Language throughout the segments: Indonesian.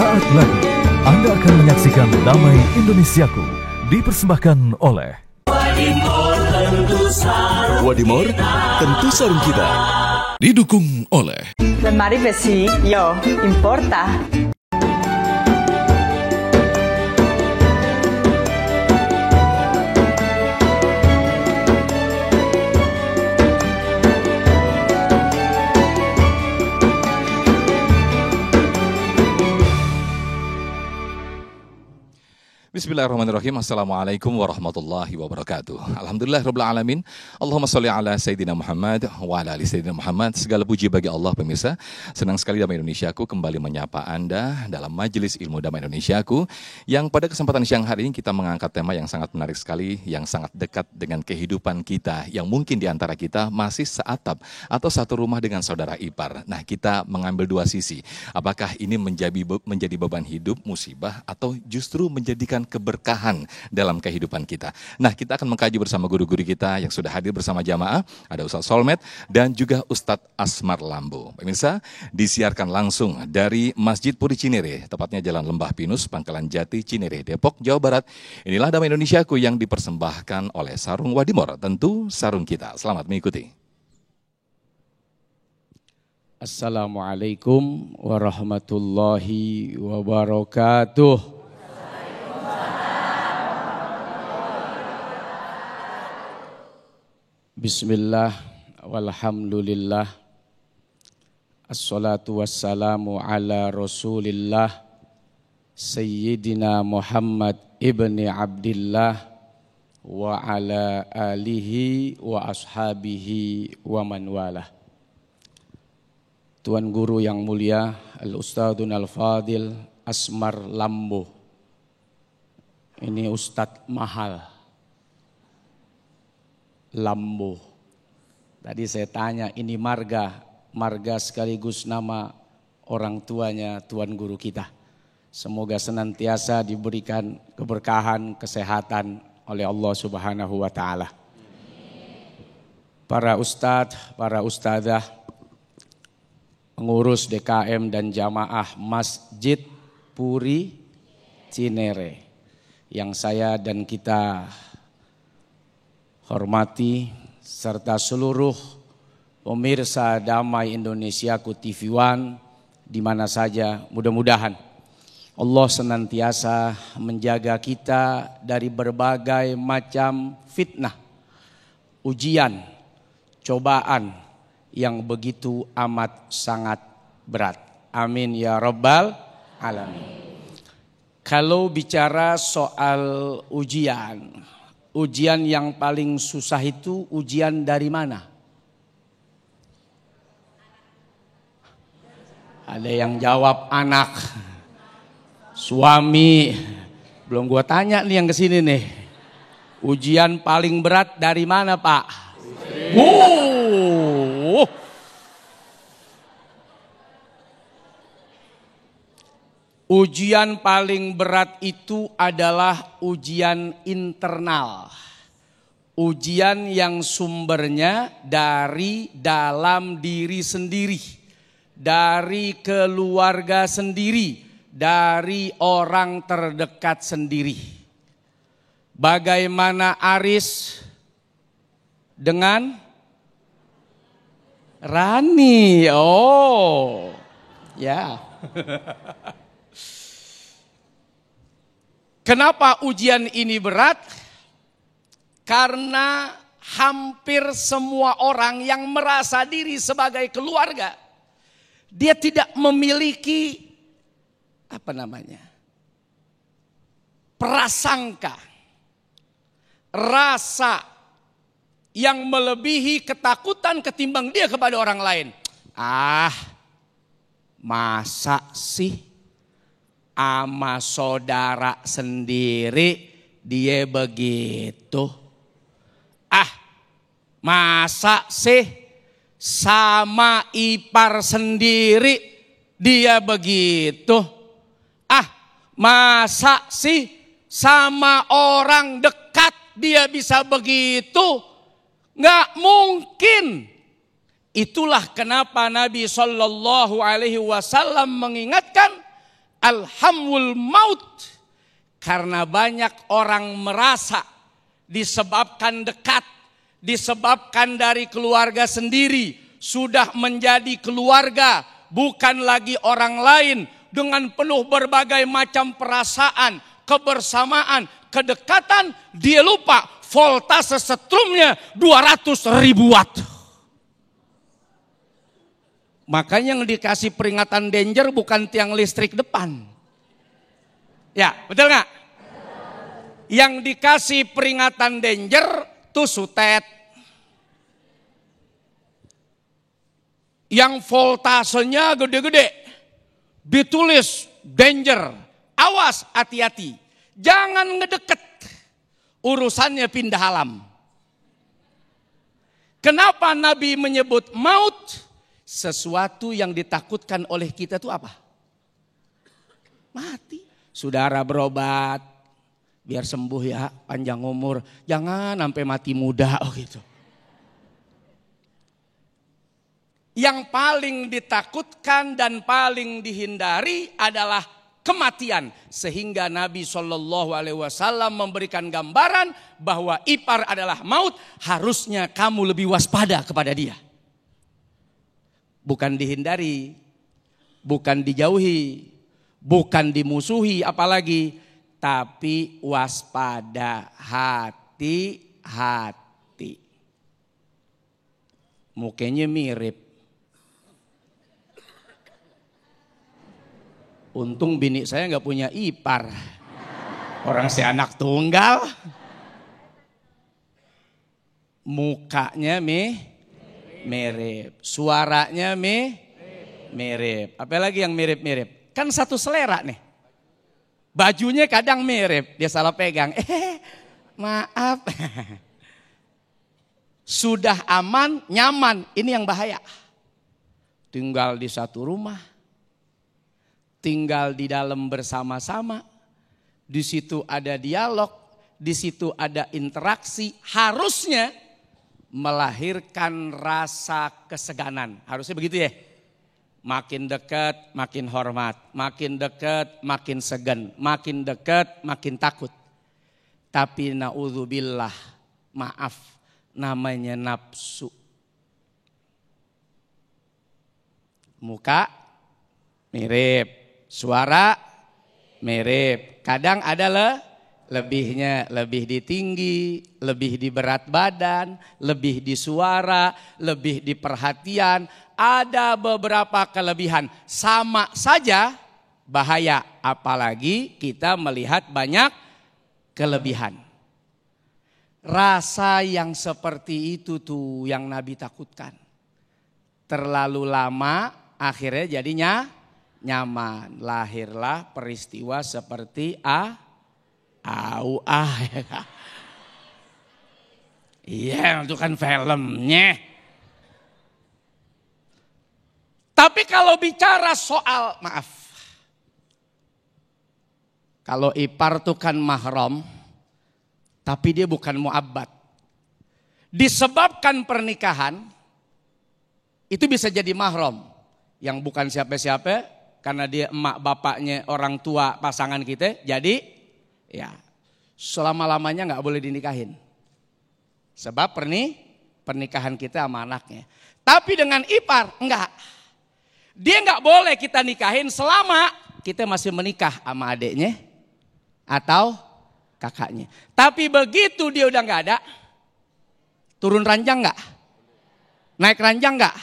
Sesaat lagi Anda akan menyaksikan Damai Indonesiaku dipersembahkan oleh Wadimor tentu sarung kita. Didukung oleh Lemari besi, yo, importa. Bismillahirrahmanirrahim. Assalamualaikum warahmatullahi wabarakatuh. Alhamdulillahirabbil alamin. Allahumma sholli ala Sayyidina Muhammad wa ala ali Sayyidina Muhammad. Segala puji bagi Allah pemirsa. Senang sekali Damai Indonesiaku kembali menyapa Anda dalam Majelis Ilmu Damai Indonesiaku, yang pada kesempatan siang hari ini kita mengangkat tema yang sangat menarik sekali, yang sangat dekat dengan kehidupan kita, yang mungkin di antara kita masih seatap atau satu rumah dengan saudara ipar. Nah, kita mengambil dua sisi. Apakah ini menjadi beban hidup, musibah, atau justru menjadikan keberkahan dalam kehidupan kita. Nah, kita akan mengkaji bersama guru-guru kita yang sudah hadir bersama jamaah. Ada Ustaz Solmed dan juga Ustadz Asmar Lambo. Pemirsa, disiarkan langsung dari Masjid Puri Cinere, tepatnya Jalan Lembah Pinus, Pangkalan Jati, Cinere, Depok, Jawa Barat. Inilah Damai Indonesiaku yang dipersembahkan oleh Sarung Wadimor, tentu sarung kita. Selamat mengikuti. Assalamualaikum warahmatullahi wabarakatuh. Bismillah, walhamdulillah, assalatu wassalamu ala rasulillah, Sayyidina Muhammad ibni Abdillah, wa ala alihi wa ashabihi wa man walah. Tuan Guru yang mulia, Al-Ustadzun Al-Fadil Asmar Lambo. Ini Ustadz mahal. Lambo. Tadi saya tanya, ini marga sekaligus nama orang tuanya Tuan Guru kita. Semoga senantiasa diberikan keberkahan, kesehatan oleh Allah Subhanahu wa Ta'ala. Para ustadz, para ustadzah, pengurus DKM dan jamaah Masjid Puri Cinere yang saya dan kita hormati, serta seluruh pemirsa Damai Indonesiaku TV One di mana saja, mudah-mudahan Allah senantiasa menjaga kita dari berbagai macam fitnah, ujian, cobaan yang begitu amat sangat berat. Amin ya rabbal alamin. Kalau bicara soal ujian yang paling susah itu ujian dari mana? Ada yang jawab anak, suami. Belum gua tanya nih yang kesini nih. Ujian paling berat dari mana, Pak? Ujian paling berat itu adalah ujian internal. Ujian yang sumbernya dari dalam diri sendiri, dari keluarga sendiri, dari orang terdekat sendiri. Bagaimana Aris dengan Rani? Oh, ya. Kenapa ujian ini berat? Karena hampir semua orang yang merasa diri sebagai keluarga, dia tidak memiliki prasangka, rasa yang melebihi ketakutan ketimbang dia kepada orang lain. Masa sih ama saudara sendiri dia begitu? Masa sih sama ipar sendiri dia begitu? Masa sih sama orang dekat dia bisa begitu? Nggak mungkin. Itulah kenapa Nabi Shallallahu Alaihi Wasallam mengingatkan, Alhamul maut. Karena banyak orang merasa disebabkan dekat, disebabkan dari keluarga sendiri, sudah menjadi keluarga, bukan lagi orang lain, dengan penuh berbagai macam perasaan, kebersamaan, kedekatan, dia lupa voltase setrumnya 200.000 watt. Makanya yang dikasih peringatan danger bukan tiang listrik depan. Ya, betul nggak? Yang dikasih peringatan danger tuh sutet. Yang voltasenya gede-gede. Ditulis danger. Awas, hati-hati. Jangan ngedeket. Urusannya pindah alam. Kenapa Nabi menyebut maut? Sesuatu yang ditakutkan oleh kita itu apa? Mati. Saudara berobat, biar sembuh ya, panjang umur. Jangan sampai mati muda, oh gitu. Yang paling ditakutkan dan paling dihindari adalah kematian. Sehingga Nabi SAW memberikan gambaran bahwa ipar adalah maut. Harusnya kamu lebih waspada kepada dia. Bukan dihindari, bukan dijauhi, bukan dimusuhi apalagi, tapi waspada, hati-hati. Mukanya mirip. Untung bini saya nggak punya ipar. Orang si anak tunggal. Mukanya mirip. Suaranya mirip. Apalagi yang mirip-mirip. Kan satu selera nih. Bajunya kadang mirip, dia salah pegang. Maaf. Sudah aman, nyaman, ini yang bahaya. Tinggal di satu rumah. Tinggal di dalam bersama-sama. Di situ ada dialog, di situ ada interaksi. Harusnya melahirkan rasa keseganan. Harusnya begitu ya. Makin dekat, makin hormat. Makin dekat, makin segan. Makin dekat, makin takut. Tapi na'udzubillah, maaf, namanya nafsu. Muka mirip, suara mirip. Kadang ada lebihnya, lebih di tinggi, lebih di berat badan, lebih di suara, lebih di perhatian. Ada beberapa kelebihan, sama saja bahaya, apalagi kita melihat banyak kelebihan. Rasa yang seperti itu tuh yang Nabi takutkan. Terlalu lama akhirnya jadinya nyaman. Lahirlah peristiwa seperti Iya, itu kan filmnya. Tapi kalau bicara soal, maaf. Kalau ipar itu kan mahram, tapi dia bukan mu'abbad. Disebabkan pernikahan, itu bisa jadi mahram. Yang bukan siapa-siapa, karena dia emak bapaknya orang tua pasangan kita. Jadi ya selama-lamanya gak boleh dinikahin. Sebab pernikahan kita sama anaknya. Tapi dengan ipar, enggak. Dia nggak boleh kita nikahin selama kita masih menikah sama adiknya atau kakaknya. Tapi begitu dia udah nggak ada, turun ranjang nggak? Naik ranjang nggak?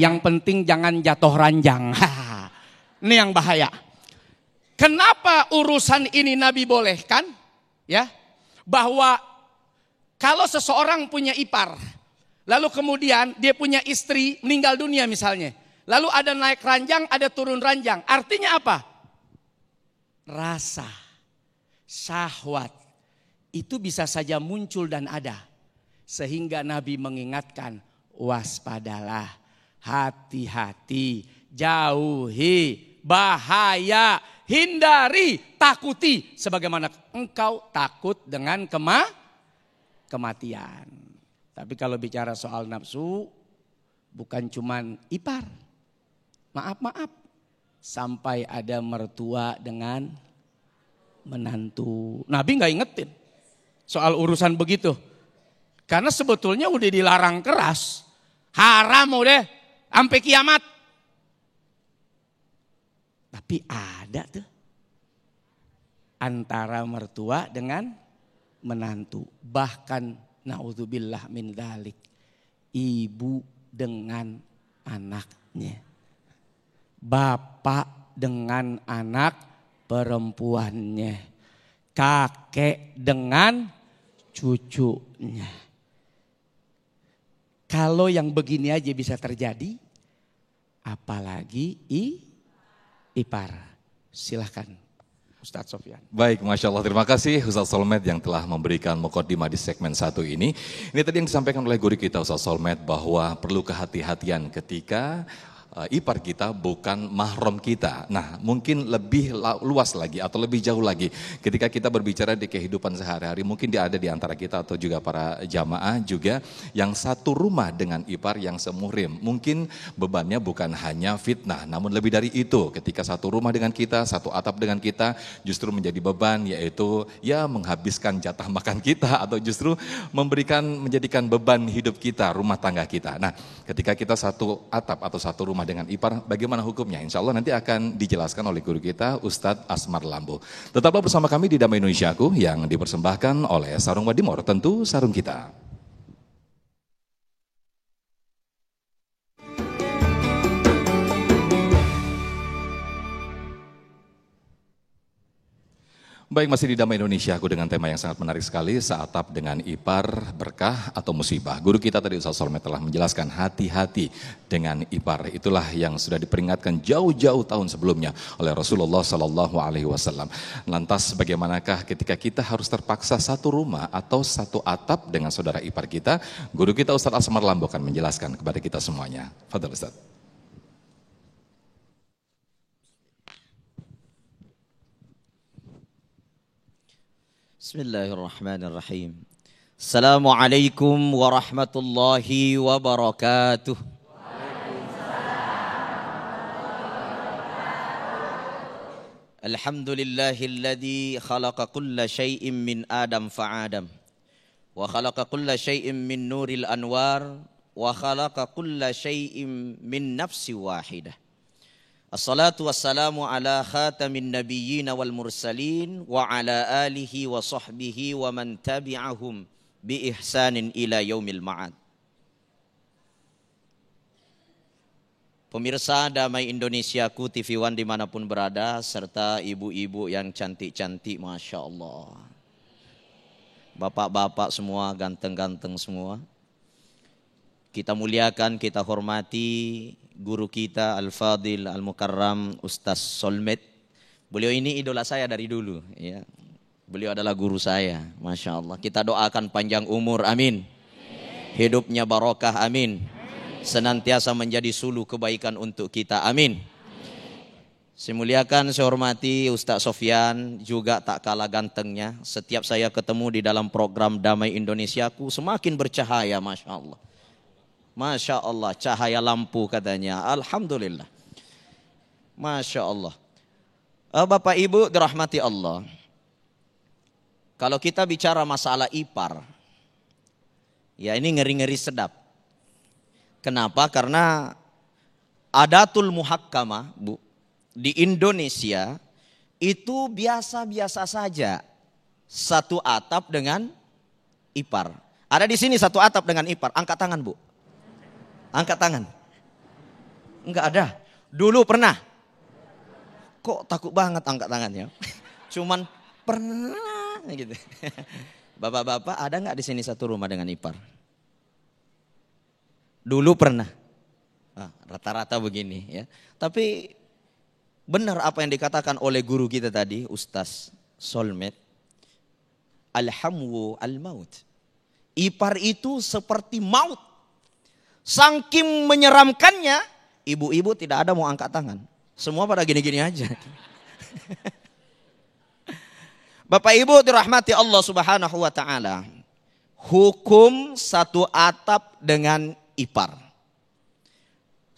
Yang penting jangan jatuh ranjang. Ini yang bahaya. Kenapa urusan ini Nabi bolehkan? Ya, bahwa kalau seseorang punya ipar, lalu kemudian dia punya istri meninggal dunia misalnya. Lalu ada naik ranjang, ada turun ranjang. Artinya apa? Rasa, syahwat, itu bisa saja muncul dan ada. Sehingga Nabi mengingatkan, waspadalah, hati-hati, jauhi, bahaya, hindari, takuti. Sebagaimana engkau takut dengan kematian. Tapi kalau bicara soal nafsu, bukan cuman ipar. Maaf, sampai ada mertua dengan menantu. Nabi nggak ingetin soal urusan begitu. Karena sebetulnya udah dilarang keras. Haram udah sampai kiamat. Tapi ada tuh antara mertua dengan menantu. Bahkan naudzubillah min dzalik, ibu dengan anaknya, bapak dengan anak perempuannya, kakek dengan cucunya. Kalau yang begini aja bisa terjadi, apalagi ipar. Silahkan Ustadz Sofyan. Baik, Masya Allah. Terima kasih Ustadz Solmed yang telah memberikan mukadimah di segmen 1 ini. Ini tadi yang disampaikan oleh guru kita Ustadz Solmed bahwa perlu kehati-hatian ketika ipar kita bukan mahram kita. Nah, mungkin lebih luas lagi atau lebih jauh lagi ketika kita berbicara di kehidupan sehari-hari, mungkin dia ada di antara kita atau juga para jamaah juga yang satu rumah dengan ipar yang semuhrim. Mungkin bebannya bukan hanya fitnah, namun lebih dari itu. Ketika satu rumah dengan kita, satu atap dengan kita, justru menjadi beban, yaitu ya menghabiskan jatah makan kita atau justru menjadikan beban hidup kita, rumah tangga kita. Nah, ketika kita satu atap atau satu rumah dengan ipar, bagaimana hukumnya? Insya Allah nanti akan dijelaskan oleh guru kita Ustadz Asmar Lambo. Tetaplah bersama kami di Damai Indonesiaku yang dipersembahkan oleh Sarung Wadimor, tentu sarung kita. Baik, masih di Damai Indonesia, aku dengan tema yang sangat menarik sekali, seatap dengan ipar, berkah atau musibah. Guru kita tadi Ustaz Solmed telah menjelaskan hati-hati dengan ipar. Itulah yang sudah diperingatkan jauh-jauh tahun sebelumnya oleh Rasulullah SAW. Lantas bagaimanakah ketika kita harus terpaksa satu rumah atau satu atap dengan saudara ipar kita? Guru kita Ustadz Asmar Lambo akan menjelaskan kepada kita semuanya. Fadhal Ustaz. Bismillahirrahmanirrahim. Assalamualaikum warahmatullahi wabarakatuh. Alhamdulillahilladzi khalaqa kulla syai'in min Adam fa'adam. Wa khalaqa kulla syai'in min nuril anwar. Wa khalaqa kulla syai'in min nafsi wahidah. Assalatu wassalamu ala khatamin nabiyyin wal mursalin wa ala alihi wa sahbihi wa man tabi'ahum bi ihsanin ila yaumil ma'ad. Pemirsa Damai Indonesiaku TV One dimanapun berada, serta ibu-ibu yang cantik-cantik, Masya Allah. Bapak-bapak semua, ganteng-ganteng semua. Kita muliakan, kita hormati guru kita Al-Fadil Al-Mukarram Ustaz Solmed. Beliau ini idola saya dari dulu, ya. Beliau adalah guru saya, Masya Allah. Kita doakan panjang umur, amin. Hidupnya barokah, amin. Senantiasa menjadi suluh kebaikan untuk kita, amin. Saya muliakan, saya hormati Ustaz Sofyan, juga tak kalah gantengnya. Setiap saya ketemu di dalam program Damai Indonesiaku, semakin bercahaya, Masya Allah. Masya Allah, cahaya lampu katanya. Alhamdulillah. Masya Allah. Bapak Ibu dirahmati Allah. Kalau kita bicara masalah ipar, ya ini ngeri-ngeri sedap. Kenapa? Karena adatul muhakkamah, Bu, di Indonesia itu biasa-biasa saja. Satu atap dengan ipar. Ada di sini satu atap dengan ipar. Angkat tangan, Bu. Angkat tangan. Enggak ada. Dulu pernah. Kok takut banget angkat tangannya? Cuman pernah gitu. Bapak-bapak ada enggak di sini satu rumah dengan ipar? Dulu pernah. Rata-rata begini ya. Tapi benar apa yang dikatakan oleh guru kita tadi, Ustaz Solmed. Alhamwu al-maut. Ipar itu seperti maut. Saking menyeramkannya, ibu-ibu tidak ada mau angkat tangan. Semua pada gini-gini aja. Bapak Ibu dirahmati Allah Subhanahu wa taala. Hukum satu atap dengan ipar.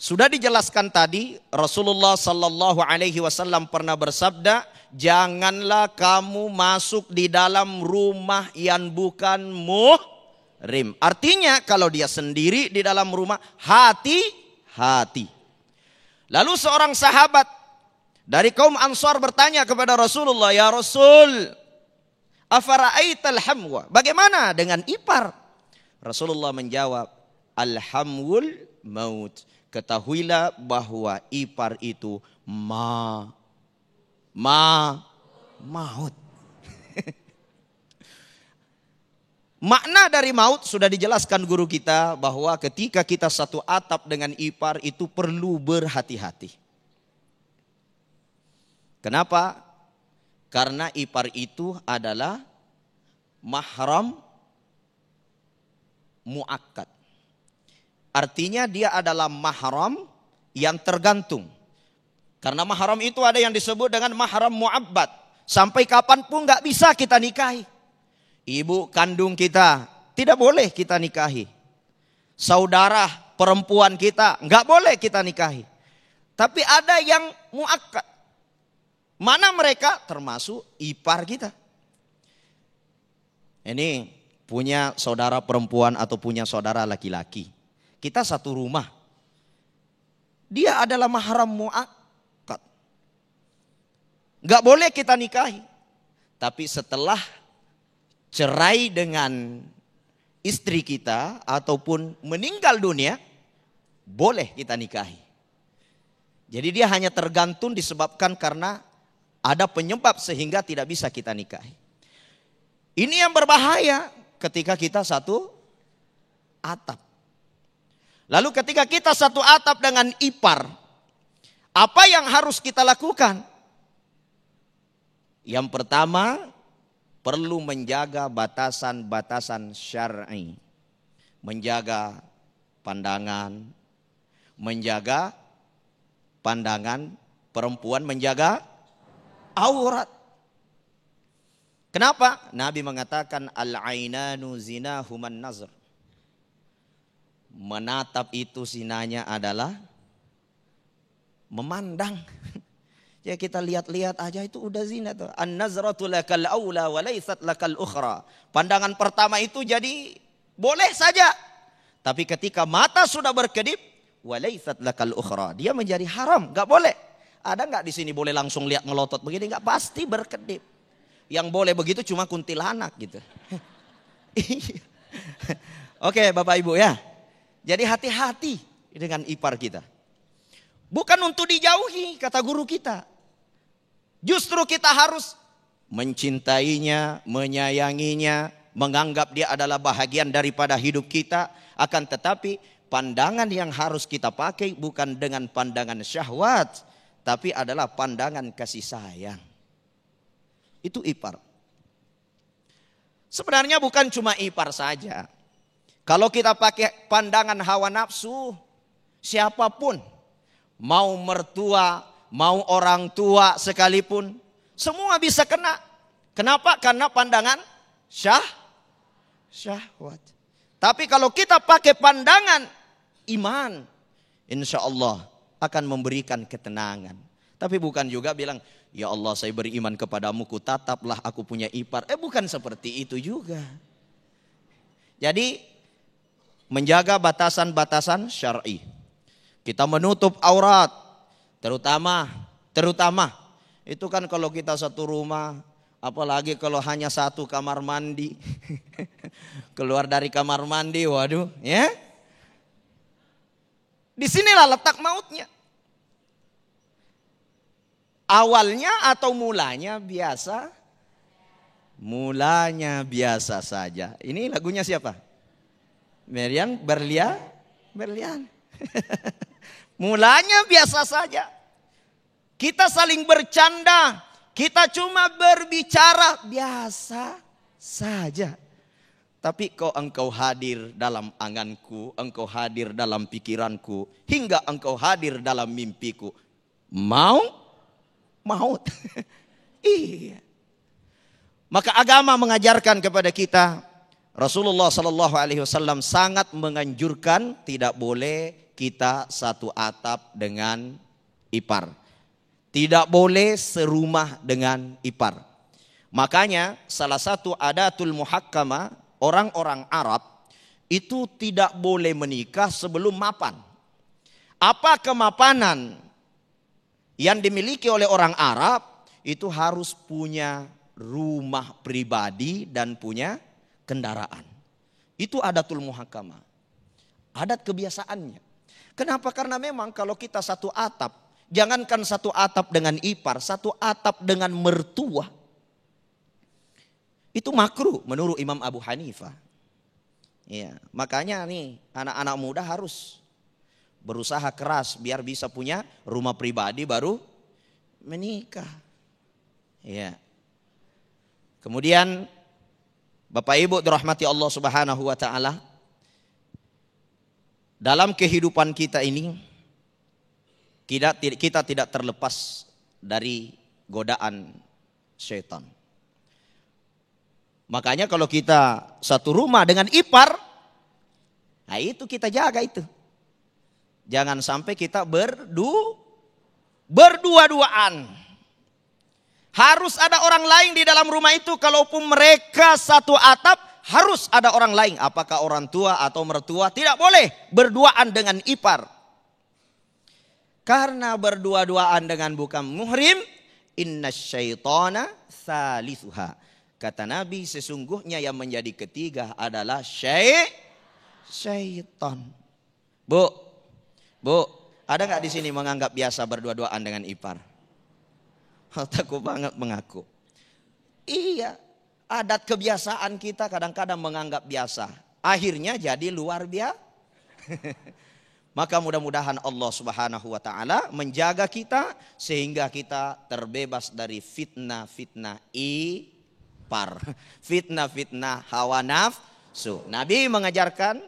Sudah dijelaskan tadi, Rasulullah sallallahu alaihi wasallam pernah bersabda, janganlah kamu masuk di dalam rumah yang bukan muhrim. Artinya kalau dia sendiri di dalam rumah, hati-hati. Lalu seorang sahabat dari kaum Ansar bertanya kepada Rasulullah, ya Rasul, afara'aital hamwa, bagaimana dengan ipar? Rasulullah menjawab, alhamwul maut. Ketahuilah bahwa ipar itu maut. Makna dari maut sudah dijelaskan guru kita bahwa ketika kita satu atap dengan ipar itu perlu berhati-hati. Kenapa? Karena ipar itu adalah mahram muakkad. Artinya dia adalah mahram yang tergantung. Karena mahram itu ada yang disebut dengan mahram mu'abbad. Sampai kapanpun gak bisa kita nikahi. Ibu kandung kita tidak boleh kita nikahi. Saudara perempuan kita gak boleh kita nikahi. Tapi ada yang mu'akkad. Mana mereka? Termasuk ipar kita. Ini punya saudara perempuan atau punya saudara laki-laki. Kita satu rumah. Dia adalah mahram muakkad. Gak boleh kita nikahi. Tapi setelah cerai dengan istri kita ataupun meninggal dunia, boleh kita nikahi. Jadi dia hanya tergantung disebabkan karena ada penyebab sehingga tidak bisa kita nikahi. Ini yang berbahaya ketika kita satu atap. Lalu ketika kita satu atap dengan ipar, apa yang harus kita lakukan? Yang pertama, perlu menjaga batasan-batasan syar'i. Menjaga pandangan, menjaga pandangan perempuan, menjaga aurat. Kenapa? Nabi mengatakan al-ainanu zinahuman nazar. Menatap itu sinanya adalah memandang. Ya kita lihat-lihat aja itu udah zina tuh. An-nazratu lakal aula wa laysat lakal ukhra. Pandangan pertama itu jadi boleh saja. Tapi ketika mata sudah berkedip, wa laysat lakal ukhra, dia menjadi haram, enggak boleh. Ada enggak di sini boleh langsung lihat ngelotot begini? Enggak, pasti berkedip. Yang boleh begitu cuma kuntilanak gitu. Oke, Bapak Ibu ya. Jadi hati-hati dengan ipar kita. Bukan untuk dijauhi kata guru kita. Justru kita harus mencintainya, menyayanginya, menganggap dia adalah bahagian daripada hidup kita. Akan tetapi pandangan yang harus kita pakai bukan dengan pandangan syahwat, tapi adalah pandangan kasih sayang. Itu ipar. Sebenarnya bukan cuma ipar saja. Kalau kita pakai pandangan hawa nafsu, siapapun, mau mertua, mau orang tua sekalipun, semua bisa kena. Kenapa? Karena pandangan syahwat. Tapi kalau kita pakai pandangan iman, insya Allah akan memberikan ketenangan. Tapi bukan juga bilang, ya Allah saya beriman kepadamu, ku tataplah aku punya ipar. Bukan seperti itu juga. Jadi menjaga batasan-batasan syar'i. Kita menutup aurat, terutama itu kan kalau kita satu rumah, apalagi kalau hanya satu kamar mandi. Keluar dari kamar mandi, waduh, ya. Disinilah letak mautnya. Awalnya atau mulanya biasa? Mulanya biasa saja. Ini lagunya siapa? Merian Berlian. Mulanya biasa saja. Kita saling bercanda. Kita cuma berbicara biasa saja. Tapi engkau hadir dalam anganku, engkau hadir dalam pikiranku, hingga engkau hadir dalam mimpiku. Maut. Iya. Maka agama mengajarkan kepada kita, Rasulullah SAW sangat menganjurkan tidak boleh kita satu atap dengan ipar. Tidak boleh serumah dengan ipar. Makanya salah satu adatul muhakkama orang-orang Arab itu tidak boleh menikah sebelum mapan. Apa kemapanan yang dimiliki oleh orang Arab? Itu harus punya rumah pribadi dan punya kendaraan. Itu adatul muhakkama. Adat kebiasaannya. Kenapa? Karena memang kalau kita satu atap, jangankan satu atap dengan ipar, satu atap dengan mertua, itu makruh menurut Imam Abu Hanifah. Ya, makanya nih anak-anak muda harus berusaha keras biar bisa punya rumah pribadi baru menikah. Ya. Kemudian Bapak Ibu dirahmati Allah Subhanahu wa taala, dalam kehidupan kita ini kita tidak terlepas dari godaan syaitan. Makanya kalau kita satu rumah dengan ipar, nah itu kita jaga itu. Jangan sampai kita berdua-duaan. Harus ada orang lain di dalam rumah itu. Kalaupun mereka satu atap, harus ada orang lain. Apakah orang tua atau mertua, tidak boleh berduaan dengan ipar. Karena berdua-duaan dengan bukan muhrim, inna syaitana salisuha. Kata Nabi, sesungguhnya yang menjadi ketiga adalah syaitan. Bu, ada nggak di sini menganggap biasa berdua-duaan dengan ipar? Takut banget mengaku. Iya, adat kebiasaan kita kadang-kadang menganggap biasa. Akhirnya jadi luar biasa. Maka mudah-mudahan Allah Subhanahu wa taala menjaga kita sehingga kita terbebas dari fitnah-fitnah fitnah-fitnah hawa nafsu. Nabi mengajarkan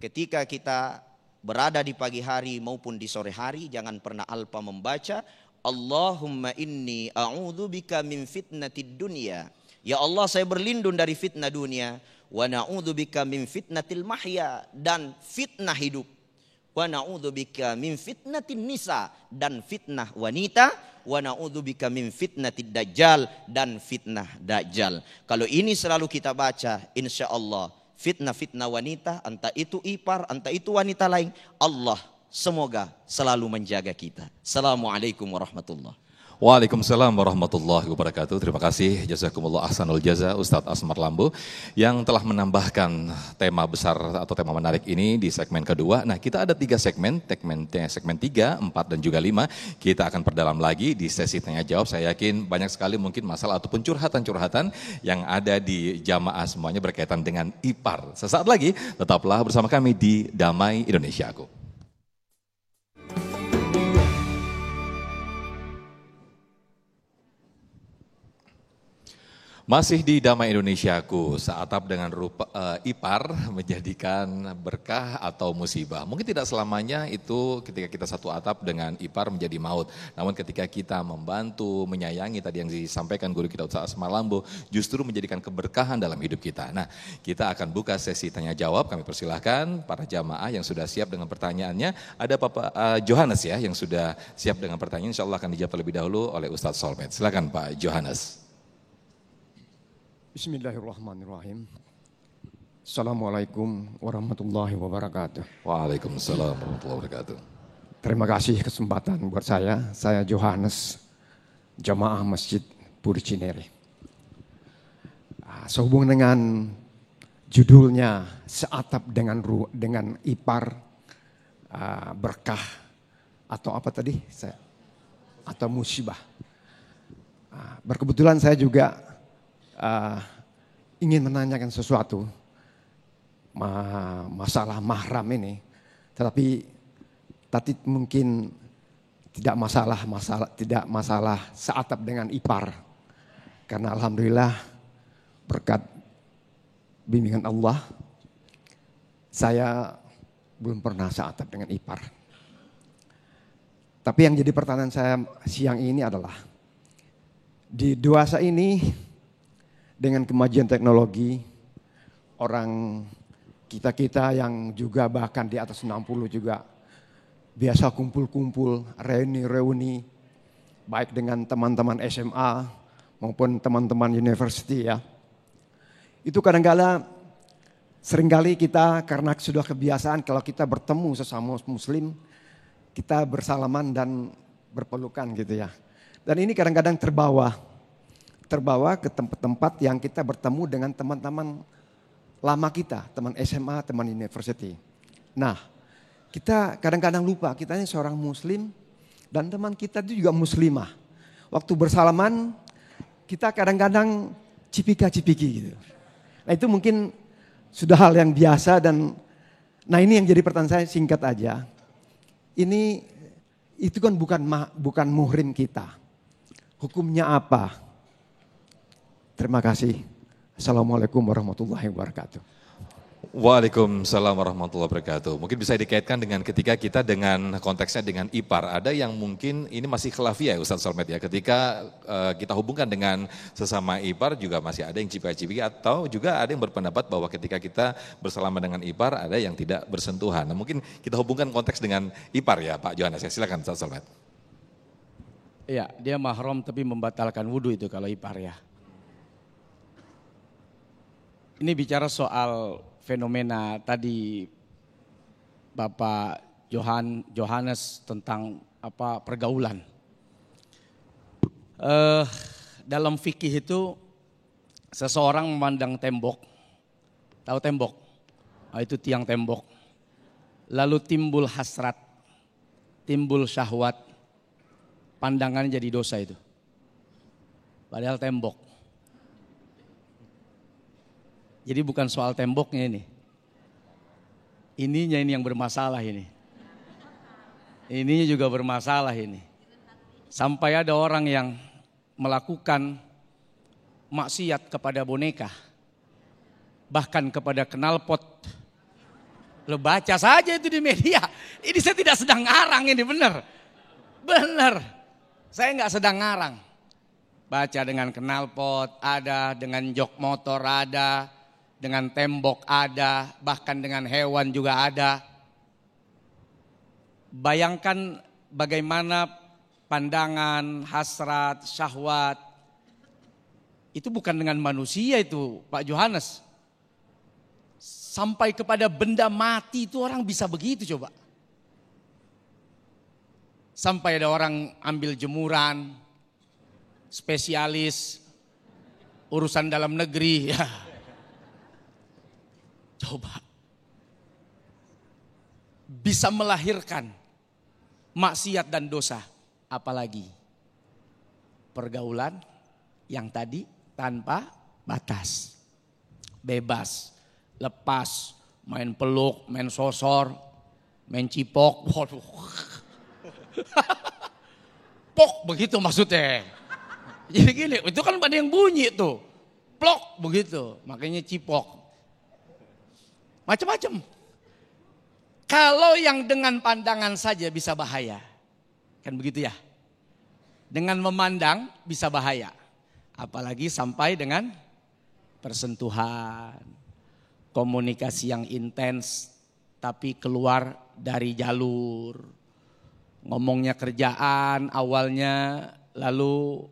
ketika kita berada di pagi hari maupun di sore hari, jangan pernah alpa membaca Allahumma inni a'udzubika min fitnatid dunya. Ya Allah, saya berlindung dari fitnah dunia. Wa na'udzubika min fitnatil mahya, dan fitnah hidup. Wa na'udzubika min fitnatin nisa, dan fitnah wanita. Wa na'udzubika min fitnatid dajjal, dan fitnah dajjal. Kalau ini selalu kita baca, insya Allah fitnah-fitnah wanita, entah itu ipar, entah itu wanita lain, Allah semoga selalu menjaga kita. Assalamualaikum warahmatullahi. Waalaikumsalam warahmatullahi wabarakatuh. Terima kasih jazakumullah ahsanul jaza Ustadz Asmar Lambo yang telah menambahkan tema besar atau tema menarik ini di segmen kedua. Nah, kita ada 3 segmen 3, 4 dan juga 5. Kita akan perdalam lagi di sesi tanya jawab. Saya yakin banyak sekali mungkin masalah ataupun curhatan-curhatan yang ada di jamaah semuanya berkaitan dengan ipar. Sesaat lagi tetaplah bersama kami di Damai Indonesiaku. Masih di Damai Indonesiaku, seatap dengan rupa ipar menjadikan berkah atau musibah. Mungkin tidak selamanya itu ketika kita satu atap dengan ipar menjadi maut. Namun ketika kita membantu, menyayangi tadi yang disampaikan guru kita Ustaz Asmar Lambo, justru menjadikan keberkahan dalam hidup kita. Nah, kita akan buka sesi tanya jawab. Kami persilahkan para jamaah yang sudah siap dengan pertanyaannya. Ada Bapak Johannes ya yang sudah siap dengan pertanyaan. Insya Allah akan dijawab terlebih dahulu oleh Ustadz Solmed. Silakan Pak Johannes. Bismillahirrahmanirrahim. Assalamualaikum warahmatullahi wabarakatuh. Waalaikumsalam warahmatullahi wabarakatuh. Terima kasih kesempatan buat saya. Saya Johannes, jamaah Masjid Puri Cinere. Sehubung dengan judulnya seatap dengan ipar, berkah atau apa tadi? Atau musibah. Berkebetulan saya juga ingin menanyakan sesuatu masalah mahram ini, tetapi tadi mungkin tidak masalah seatap dengan ipar, karena alhamdulillah berkat bimbingan Allah saya belum pernah seatap dengan ipar. Tapi yang jadi pertanyaan saya siang ini adalah di dewasa ini, dengan kemajuan teknologi, orang kita yang juga bahkan di atas 60 juga biasa kumpul-kumpul, reuni-reuni, baik dengan teman-teman SMA maupun teman-teman university ya. Itu kadang-kadang seringkali kita karena sudah kebiasaan kalau kita bertemu sesama muslim, kita bersalaman dan berpelukan gitu ya. Dan ini kadang-kadang terbawa ke tempat-tempat yang kita bertemu dengan teman-teman lama kita, teman SMA, teman university. Nah, kita kadang-kadang lupa kita ini seorang muslim dan teman kita itu juga muslimah. Waktu bersalaman kita kadang-kadang cipika-cipiki gitu. Nah itu mungkin sudah hal yang biasa dan nah ini yang jadi pertanyaan saya singkat aja. Ini itu kan bukan muhrim kita. Hukumnya apa? Terima kasih. Assalamualaikum warahmatullahi wabarakatuh. Waalaikumsalam warahmatullahi wabarakatuh. Mungkin bisa dikaitkan dengan ketika kita dengan konteksnya dengan ipar. Ada yang mungkin ini masih khilafiyah Ustaz Solmed ya. Ketika kita hubungkan dengan sesama ipar juga masih ada yang cipika-cipiki atau juga ada yang berpendapat bahwa ketika kita bersalaman dengan ipar ada yang tidak bersentuhan. Nah, mungkin kita hubungkan konteks dengan ipar ya Pak Johannes. Silakan Ustaz Solmed. Iya, dia mahram tapi membatalkan wudhu itu kalau ipar ya. Ini bicara soal fenomena tadi Bapak Johannes tentang pergaulan. Dalam fikih itu seseorang memandang tembok, tahu tembok? Nah, itu tiang tembok. Lalu timbul hasrat, timbul syahwat, pandangan jadi dosa itu. Padahal tembok. Jadi bukan soal temboknya ini. Ininya ini yang bermasalah ini. Ininya juga bermasalah ini. Sampai ada orang yang melakukan maksiat kepada boneka. Bahkan kepada knalpot. Lo baca saja itu di media. Ini saya tidak sedang ngarang ini benar. Benar. Saya nggak sedang ngarang. Baca dengan knalpot ada, dengan jok motor ada. Dengan tembok ada, bahkan dengan hewan juga ada. Bayangkan bagaimana pandangan, hasrat, syahwat. Itu bukan dengan manusia itu Pak Johannes. Sampai kepada benda mati itu orang bisa begitu coba. Sampai ada orang ambil jemuran, spesialis, urusan dalam negeri ya. Coba bisa melahirkan maksiat dan dosa, apalagi pergaulan yang tadi tanpa batas, bebas, lepas, main peluk, main sosor, main cipok, waduh, pok begitu maksudnya. Jadi gini, itu kan ada yang bunyi tuh, plok begitu, makanya cipok. Macam-macam. Kalau yang dengan pandangan saja bisa bahaya. Kan begitu ya. Dengan memandang bisa bahaya. Apalagi sampai dengan persentuhan. Komunikasi yang intens tapi keluar dari jalur. Ngomongnya kerjaan awalnya lalu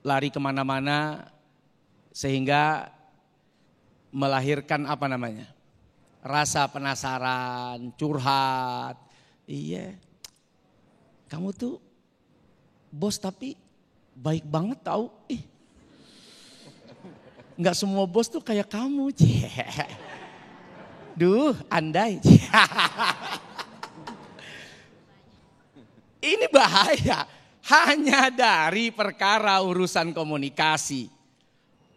lari kemana-mana. Sehingga melahirkan rasa penasaran, curhat. Iya, kamu tuh bos tapi baik banget tahu. Nggak semua bos tuh kayak kamu. Duh, andai. Ini bahaya. Hanya dari perkara urusan komunikasi.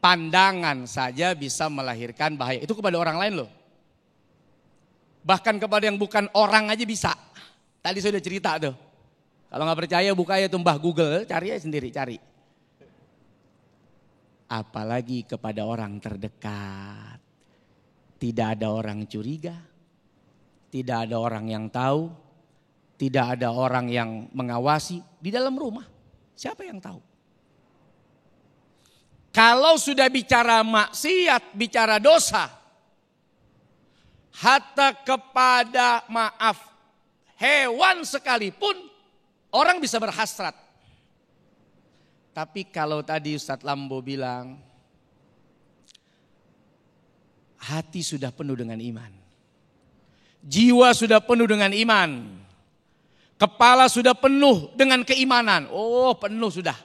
Pandangan saja bisa melahirkan bahaya. Itu kepada orang lain loh. Bahkan kepada yang bukan orang aja bisa. Tadi saya udah cerita tuh. Kalau nggak percaya buka aja tuh Mbah Google, cari aja sendiri, cari. Apalagi kepada orang terdekat. Tidak ada orang curiga. Tidak ada orang yang tahu. Tidak ada orang yang mengawasi di dalam rumah. Siapa yang tahu? Kalau sudah bicara maksiat, bicara dosa. Hatta kepada hewan sekalipun orang bisa berhasrat. Tapi kalau tadi Ustadz Lambo bilang, hati sudah penuh dengan iman. Jiwa sudah penuh dengan iman. Kepala sudah penuh dengan keimanan. Oh, penuh sudah.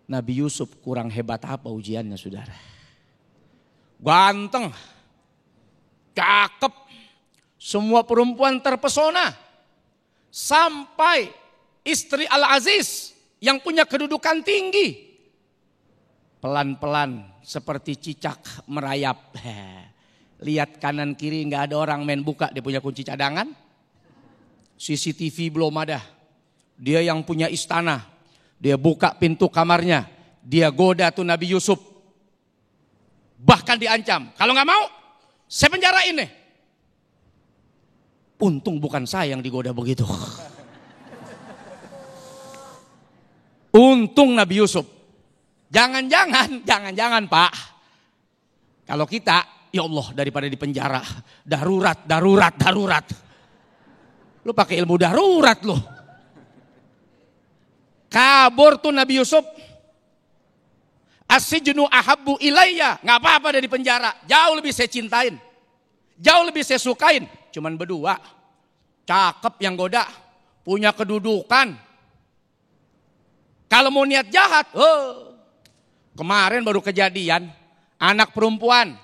Nabi Yusuf kurang hebat apa ujiannya, saudara? Ganteng, cakep, semua perempuan terpesona. Sampai istri Al-Aziz yang punya kedudukan tinggi, pelan-pelan seperti cicak merayap. Lihat kanan kiri nggak ada orang, main buka, dia punya kunci cadangan. CCTV belum ada. Dia yang punya istana. Dia buka pintu kamarnya. Dia goda tuh Nabi Yusuf. Bahkan diancam, kalau nggak mau saya penjarain nih. Untung bukan saya yang digoda begitu. Untung Nabi Yusuf. Jangan-jangan Pak. Kalau kita, ya Allah, daripada di penjara, darurat. Lu pakai ilmu darurat lu. Kabur tuh Nabi Yusuf. As-sijnu ahabbu ilayya. Nggak apa-apa dari penjara. Jauh lebih saya cintain. Jauh lebih saya sukain. Cuman berdua. Cakep yang goda. Punya kedudukan. Kalau mau niat jahat, kemarin baru kejadian, anak perempuan,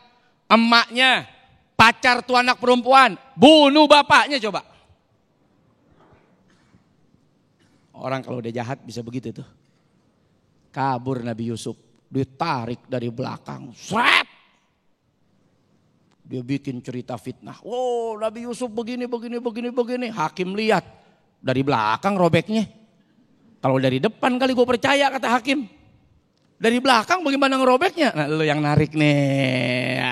emaknya, pacar tuh anak perempuan, bunuh bapaknya coba. Orang kalau udah jahat bisa begitu tuh. Kabur Nabi Yusuf, ditarik dari belakang, seret. Dia bikin cerita fitnah. Oh, Nabi Yusuf begini. Hakim lihat, dari belakang robeknya. Kalau dari depan kali gue percaya, kata hakim. Dari belakang bagaimana ngerobeknya? Nah, lu yang narik nih.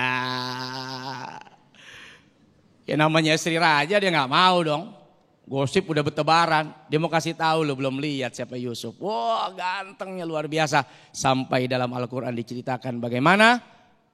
Ya namanya istri raja, dia gak mau dong. Gosip udah bertebaran. Dia mau kasih tahu, lu belum lihat siapa Yusuf. Wah, gantengnya luar biasa. Sampai dalam Al-Quran diceritakan bagaimana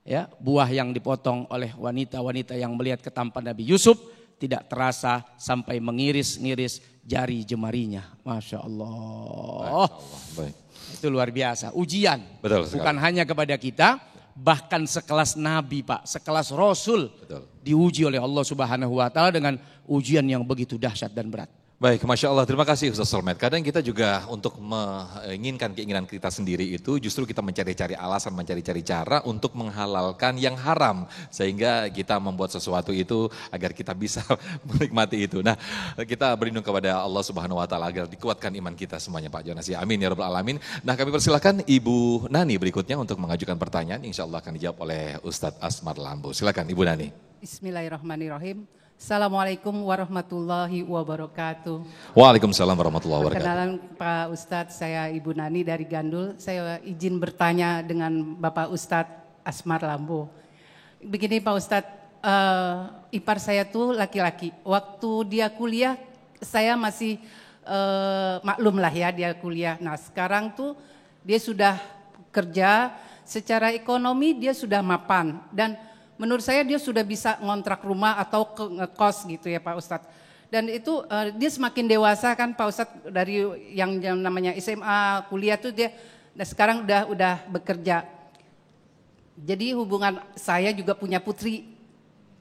ya buah yang dipotong oleh wanita-wanita yang melihat ketampan Nabi Yusuf tidak terasa sampai mengiris-ngiris jari jemarinya. Masya Allah. Baik. Itu luar biasa. Ujian. Betul sekali. Bukan hanya kepada kita, bahkan sekelas Nabi Pak, sekelas Rasul. Betul. Diuji oleh Allah Subhanahu wa Ta'ala dengan ujian yang begitu dahsyat dan berat. Baik, Masya Allah, terima kasih Ustaz Solmed. Kadang kita juga untuk menginginkan keinginan kita sendiri itu justru kita mencari-cari alasan, mencari-cari cara untuk menghalalkan yang haram. Sehingga kita membuat sesuatu itu agar kita bisa menikmati itu. Nah, kita berlindung kepada Allah Subhanahu wa Ta'ala agar dikuatkan iman kita semuanya Pak Jonas. Ya, amin ya rabbal alamin. Nah, kami persilahkan Ibu Nani berikutnya untuk mengajukan pertanyaan. Insya Allah akan dijawab oleh Ustadz Asmar Lambo. Silakan Ibu Nani. Bismillahirrahmanirrahim. Assalamualaikum warahmatullahi wabarakatuh. Waalaikumsalam warahmatullahi wabarakatuh. Perkenalan Pak Ustadz, saya Ibu Nani dari Gandul. Saya izin bertanya dengan Bapak Ustadz Asmar Lambo. Begini Pak Ustadz, ipar saya tuh laki-laki. Waktu dia kuliah, saya masih maklum lah ya dia kuliah. Nah sekarang tuh dia sudah kerja, secara ekonomi dia sudah mapan. Dan menurut saya dia sudah bisa ngontrak rumah atau ngekos gitu ya Pak Ustadz. Dan itu dia semakin dewasa kan Pak Ustadz, dari yang namanya SMA, kuliah tuh dia sekarang udah bekerja. Jadi hubungan saya juga punya putri,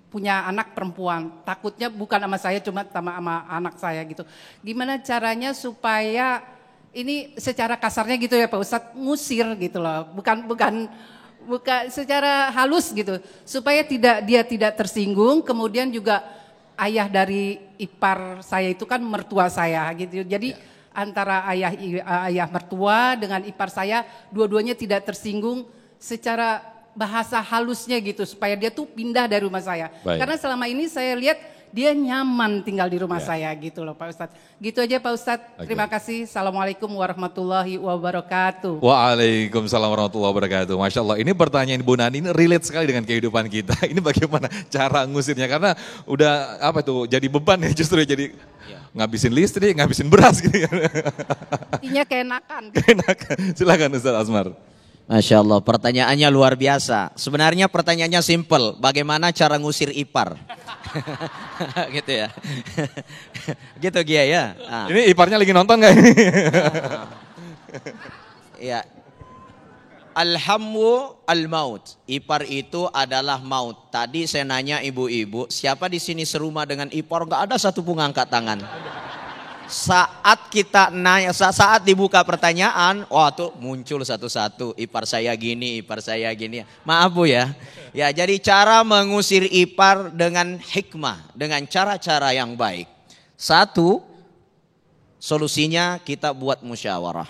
punya anak perempuan. Takutnya bukan sama saya, cuma sama anak saya gitu. Gimana caranya supaya ini secara kasarnya gitu ya Pak Ustadz, ngusir gitu loh. Bukan secara halus gitu, supaya dia tidak tersinggung. Kemudian juga ayah dari ipar saya itu kan mertua saya gitu. Jadi antara ayah mertua dengan ipar saya, dua-duanya tidak tersinggung secara bahasa halusnya gitu, supaya dia tuh pindah dari rumah saya. Baik. Karena selama ini saya lihat dia nyaman tinggal di rumah saya gitu loh Pak Ustadz. Gitu aja Pak Ustadz. Terima kasih. Assalamualaikum warahmatullahi wabarakatuh. Waalaikumsalam warahmatullahi wabarakatuh. Masya Allah, ini pertanyaan Ibu Nani ini relate sekali dengan kehidupan kita. Ini bagaimana cara ngusirnya, karena udah apa tuh jadi beban ya, justru jadi ngabisin listrik, ngabisin beras gitu. Intinya keenakan. Keenakan. Silakan Ustaz Asmar. Masya Allah, pertanyaannya luar biasa. Sebenarnya pertanyaannya simple. Bagaimana cara ngusir ipar? Gitu ya. Gitu Gia ya. Nah. Ini iparnya lagi nonton gak ini? Ya. Alhammu al-maut. Ipar itu adalah maut. Tadi saya nanya ibu-ibu, siapa di sini serumah dengan ipar? Gak ada satu pun angkat tangan. Saat kita nanya, saat dibuka pertanyaan, wah tuh muncul satu-satu, ipar saya gini, ipar saya gini. Maaf Bu ya. Ya, jadi cara mengusir ipar dengan hikmah, dengan cara-cara yang baik. Satu, solusinya kita buat musyawarah.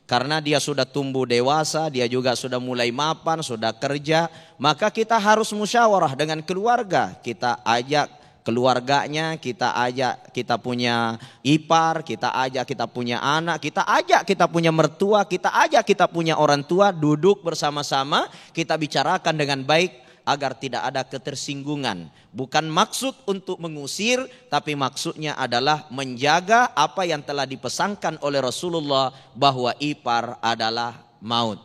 Karena dia sudah tumbuh dewasa, dia juga sudah mulai mapan, sudah kerja, maka kita harus musyawarah dengan keluarga. Kita ajak keluarganya, kita ajak kita punya ipar, kita ajak kita punya anak, kita ajak kita punya mertua, kita ajak kita punya orang tua, duduk bersama-sama, kita bicarakan dengan baik agar tidak ada ketersinggungan. Bukan maksud untuk mengusir, tapi maksudnya adalah menjaga apa yang telah dipesankan oleh Rasulullah bahwa ipar adalah maut.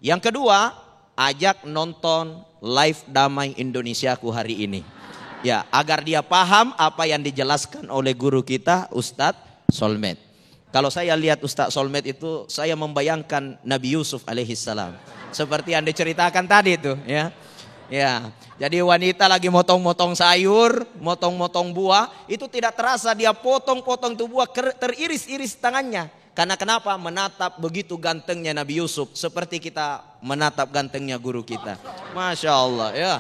Yang kedua, ajak nonton live Damai Indonesiaku hari ini. Ya, agar dia paham apa yang dijelaskan oleh guru kita Ustadz Solmed. Kalau saya lihat Ustadz Solmed itu, saya membayangkan Nabi Yusuf alaihissalam. Seperti yang diceritakan tadi itu, ya. Ya, jadi wanita lagi motong-motong sayur, motong-motong buah, itu tidak terasa dia potong-potong tuh buah, teriris-iris tangannya. Karena kenapa? Menatap begitu gantengnya Nabi Yusuf, seperti kita menatap gantengnya guru kita. Masya Allah, ya.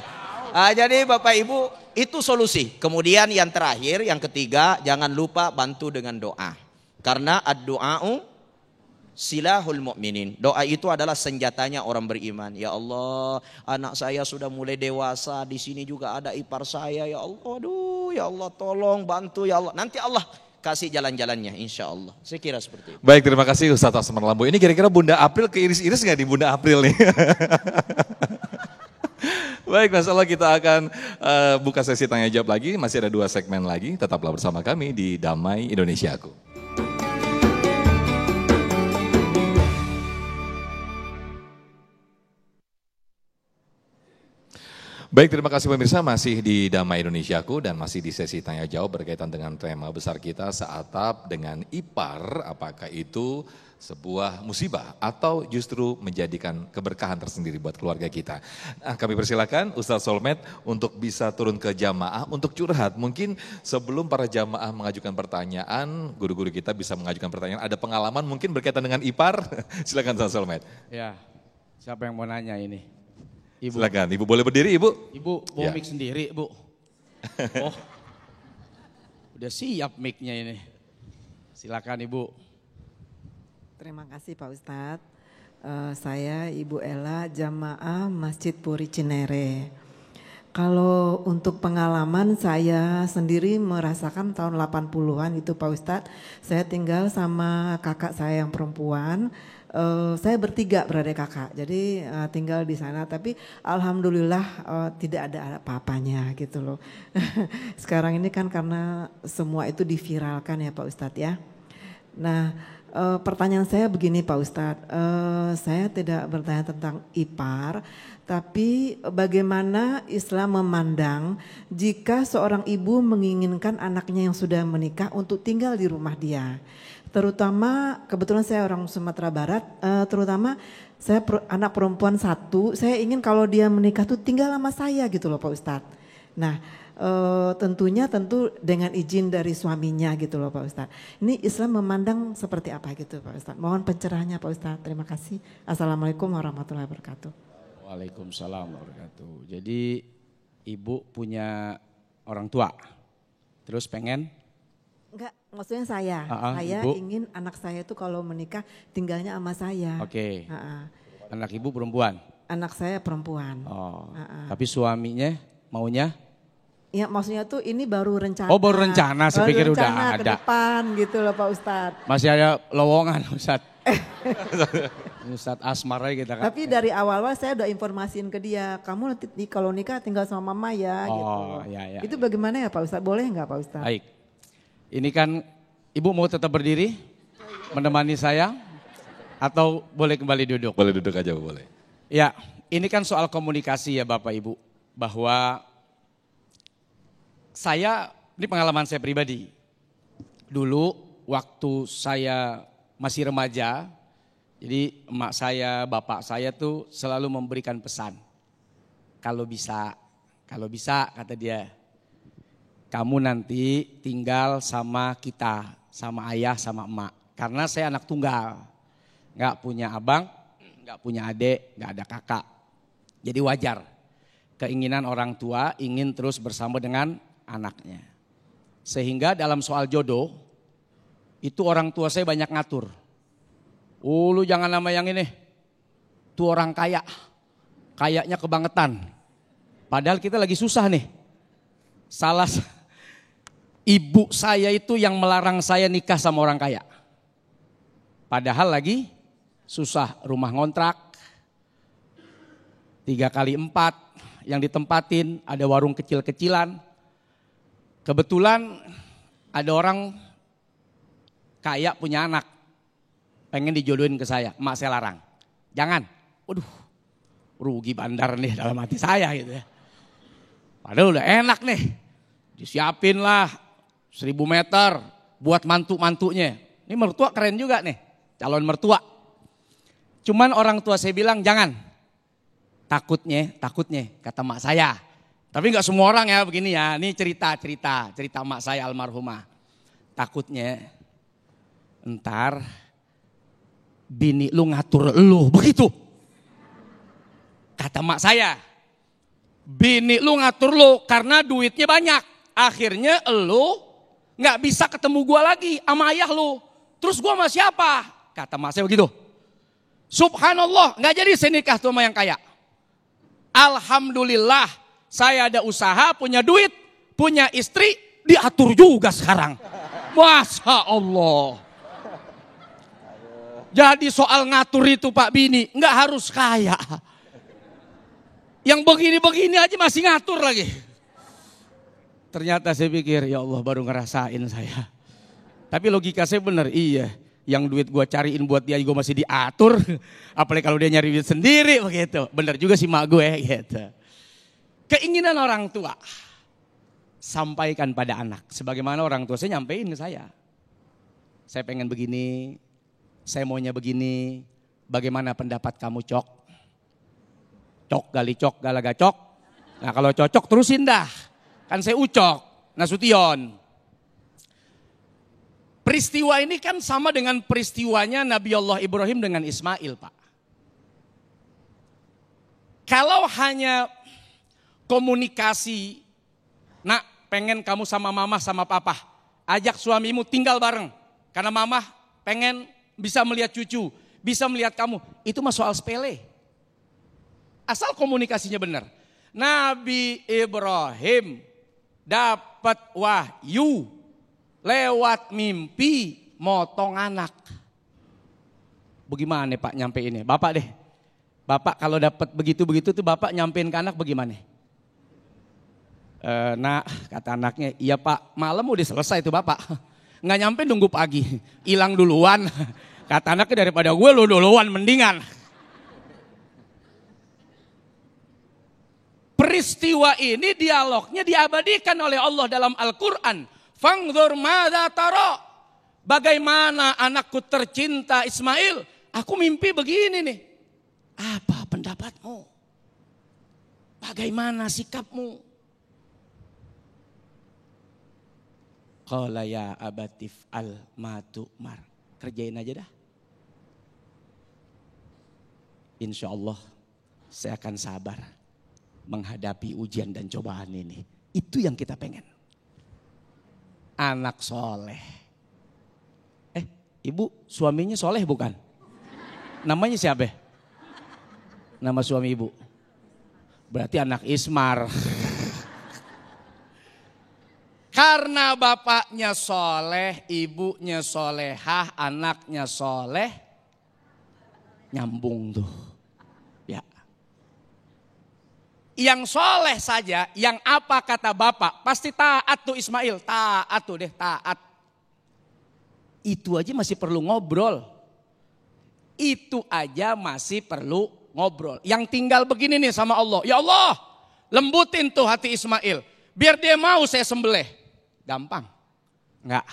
Jadi Bapak Ibu, itu solusi. Kemudian yang terakhir, yang ketiga, jangan lupa bantu dengan doa. Karena ad-du'a'u silahul mu'minin. Doa itu adalah senjatanya orang beriman. Ya Allah, anak saya sudah mulai dewasa, di sini juga ada ipar saya. Ya Allah, aduh, ya Allah tolong bantu ya Allah. Nanti Allah kasih jalan-jalannya insya Allah. Saya kira seperti itu. Baik, terima kasih Ustadz Asmar Lambo. Ini kira-kira Bunda April keiris-iris gak di Bunda April nih? Baik, Mas Allah, kita akan buka sesi tanya jawab lagi. Masih ada 2 segmen lagi. Tetaplah bersama kami di Damai Indonesiaku. Baik, terima kasih pemirsa, masih di Damai Indonesiaku dan masih di sesi tanya jawab berkaitan dengan tema besar kita seatap dengan ipar. Apakah itu sebuah musibah atau justru menjadikan keberkahan tersendiri buat keluarga kita. Nah, kami persilakan Ustadz Solmed untuk bisa turun ke jamaah untuk curhat. Mungkin sebelum para jamaah mengajukan pertanyaan, guru-guru kita bisa mengajukan pertanyaan. Ada pengalaman mungkin berkaitan dengan ipar? Silakan Ustadz Solmed. Ya, siapa yang mau nanya ini? Ibu. Silakan, Ibu boleh berdiri Ibu? Ibu bawa mic sendiri Bu. Oh, udah siap mic-nya ini. Silakan Ibu. Terima kasih Pak Ustadz. Saya Ibu Ella, jamaah Masjid Puri Cinere. Kalau untuk pengalaman saya sendiri merasakan tahun 80-an itu Pak Ustadz. Saya tinggal sama kakak saya yang perempuan. Saya bertiga beradik kakak, jadi tinggal di sana. Tapi alhamdulillah tidak ada apa-apanya gitu loh. Sekarang ini kan karena semua itu diviralkan ya Pak Ustadz ya. Nah, pertanyaan saya begini Pak Ustadz, saya tidak bertanya tentang ipar, tapi bagaimana Islam memandang jika seorang ibu menginginkan anaknya yang sudah menikah untuk tinggal di rumah dia. Terutama kebetulan saya orang Sumatera Barat, terutama saya anak perempuan 1, saya ingin kalau dia menikah tuh tinggal sama saya gitu loh Pak Ustadz. Nah tentunya dengan izin dari suaminya gitu loh Pak Ustadz. Ini Islam memandang seperti apa gitu Pak Ustadz. Mohon pencerahannya Pak Ustadz, terima kasih. Assalamualaikum warahmatullahi wabarakatuh. Waalaikumsalam warahmatullahi wabarakatuh. Jadi ibu punya orang tua, terus pengen? Enggak, maksudnya saya Ibu ingin anak saya itu kalau menikah tinggalnya sama saya. Oke. Anak ibu perempuan? Anak saya perempuan. Oh. Tapi suaminya maunya? Ya maksudnya tuh ini baru rencana. Oh baru rencana, saya pikir udah ada. Ke depan gitu loh Pak Ustadz. Masih ada lowongan Ustadz. Ustadz Asmar aja kita kan. Tapi dari awal-awal saya udah informasiin ke dia, kamu nanti kalau nikah tinggal sama mama ya gitu. Ya. Itu bagaimana ya Pak Ustadz, boleh nggak Pak Ustadz? Baik. Ini kan ibu mau tetap berdiri menemani saya atau boleh kembali duduk? Boleh duduk aja boleh. Ya, ini kan soal komunikasi ya Bapak Ibu. Bahwa ini pengalaman saya pribadi. Dulu waktu saya masih remaja, jadi emak saya, bapak saya tuh selalu memberikan pesan. Kalau bisa kata dia, kamu nanti tinggal sama kita, sama ayah, sama emak. Karena saya anak tunggal, gak punya abang, gak punya adik, gak ada kakak. Jadi wajar, keinginan orang tua ingin terus bersama dengan anaknya. Sehingga dalam soal jodoh, itu orang tua saya banyak ngatur. Lu jangan nama yang ini, tuh orang kaya, kayaknya kebangetan. Padahal kita lagi susah nih. Ibu saya itu yang melarang saya nikah sama orang kaya. Padahal lagi susah, rumah ngontrak 3x4 yang ditempatin, ada warung kecil-kecilan. Kebetulan ada orang kaya punya anak, pengen dijodohin ke saya, emak saya larang. Jangan, waduh rugi bandar nih dalam hati saya gitu ya. Padahal udah enak nih, disiapin lah 1000 meter buat mantu-mantunya. Ini mertua keren juga nih, calon mertua. Cuman orang tua saya bilang jangan, takutnya kata emak saya. Tapi nggak semua orang ya begini ya, ini cerita emak saya almarhumah. Takutnya entar bini lu ngatur lu, begitu. Kata emak saya, bini lu ngatur lu karena duitnya banyak. Akhirnya lu gak bisa ketemu gua lagi sama ayah lu. Terus gua sama siapa? Kata emak saya begitu. Subhanallah, gak jadi saya nikah tuh sama yang kaya. Alhamdulillah, saya ada usaha, punya duit, punya istri, diatur juga sekarang. Masya Allah. Jadi soal ngatur itu Pak Bini, gak harus kaya. Yang begini-begini aja masih ngatur lagi. Ternyata saya pikir, ya Allah baru ngerasain saya. Tapi logika saya benar, iya. Yang duit gue cariin buat dia gue masih diatur. Apalagi kalau dia nyari duit sendiri begitu. Benar juga sih mak gue gitu. Keinginan orang tua, sampaikan pada anak. Sebagaimana orang tua saya nyampein ke saya. Saya pengen begini, saya maunya begini. Bagaimana pendapat kamu Cok? Cok gali cok galaga cok. Nah kalau cocok terusin dah. Kan saya Ucok Nasution. Peristiwa ini kan sama dengan peristiwanya Nabi Allah Ibrahim dengan Ismail Pak. Kalau hanya komunikasi, nak pengen kamu sama mama sama papa, ajak suamimu tinggal bareng. Karena mama pengen bisa melihat cucu, bisa melihat kamu. Itu mah soal sepele. Asal komunikasinya benar. Nabi Ibrahim dapat wahyu lewat mimpi motong anak. Bagaimana Pak nyampein? Bapak deh. Bapak kalau dapat begitu-begitu tuh Bapak nyampein ke anak bagaimana? Nak, kata anaknya, iya Pak, malam udah selesai tuh Bapak. Nggak nyampe nunggu pagi, hilang duluan. Kata anaknya daripada gue lu duluan mendingan. Peristiwa ini dialognya diabadikan oleh Allah dalam Al-Quran. Fangzur madza tara. Bagaimana anakku tercinta Ismail? Aku mimpi begini nih. Apa pendapatmu? Bagaimana sikapmu? Qala ya abatif al matu'mar. Kerjain aja dah. Insya Allah saya akan sabar menghadapi ujian dan cobaan ini. Itu yang kita pengen. Anak soleh. Ibu suaminya soleh bukan? Namanya siapa? Nama suami ibu. Berarti anak Ismar. Karena bapaknya soleh, ibunya solehah, anaknya soleh. Nyambung tuh. Ya. Yang soleh saja, yang apa kata bapak, pasti taat tuh Ismail. Taat tuh deh, taat. Itu aja masih perlu ngobrol. Itu aja masih perlu ngobrol. Yang tinggal begini nih sama Allah. Ya Allah, lembutin tuh hati Ismail. Biar dia mau saya sembelih. Gampang? Enggak.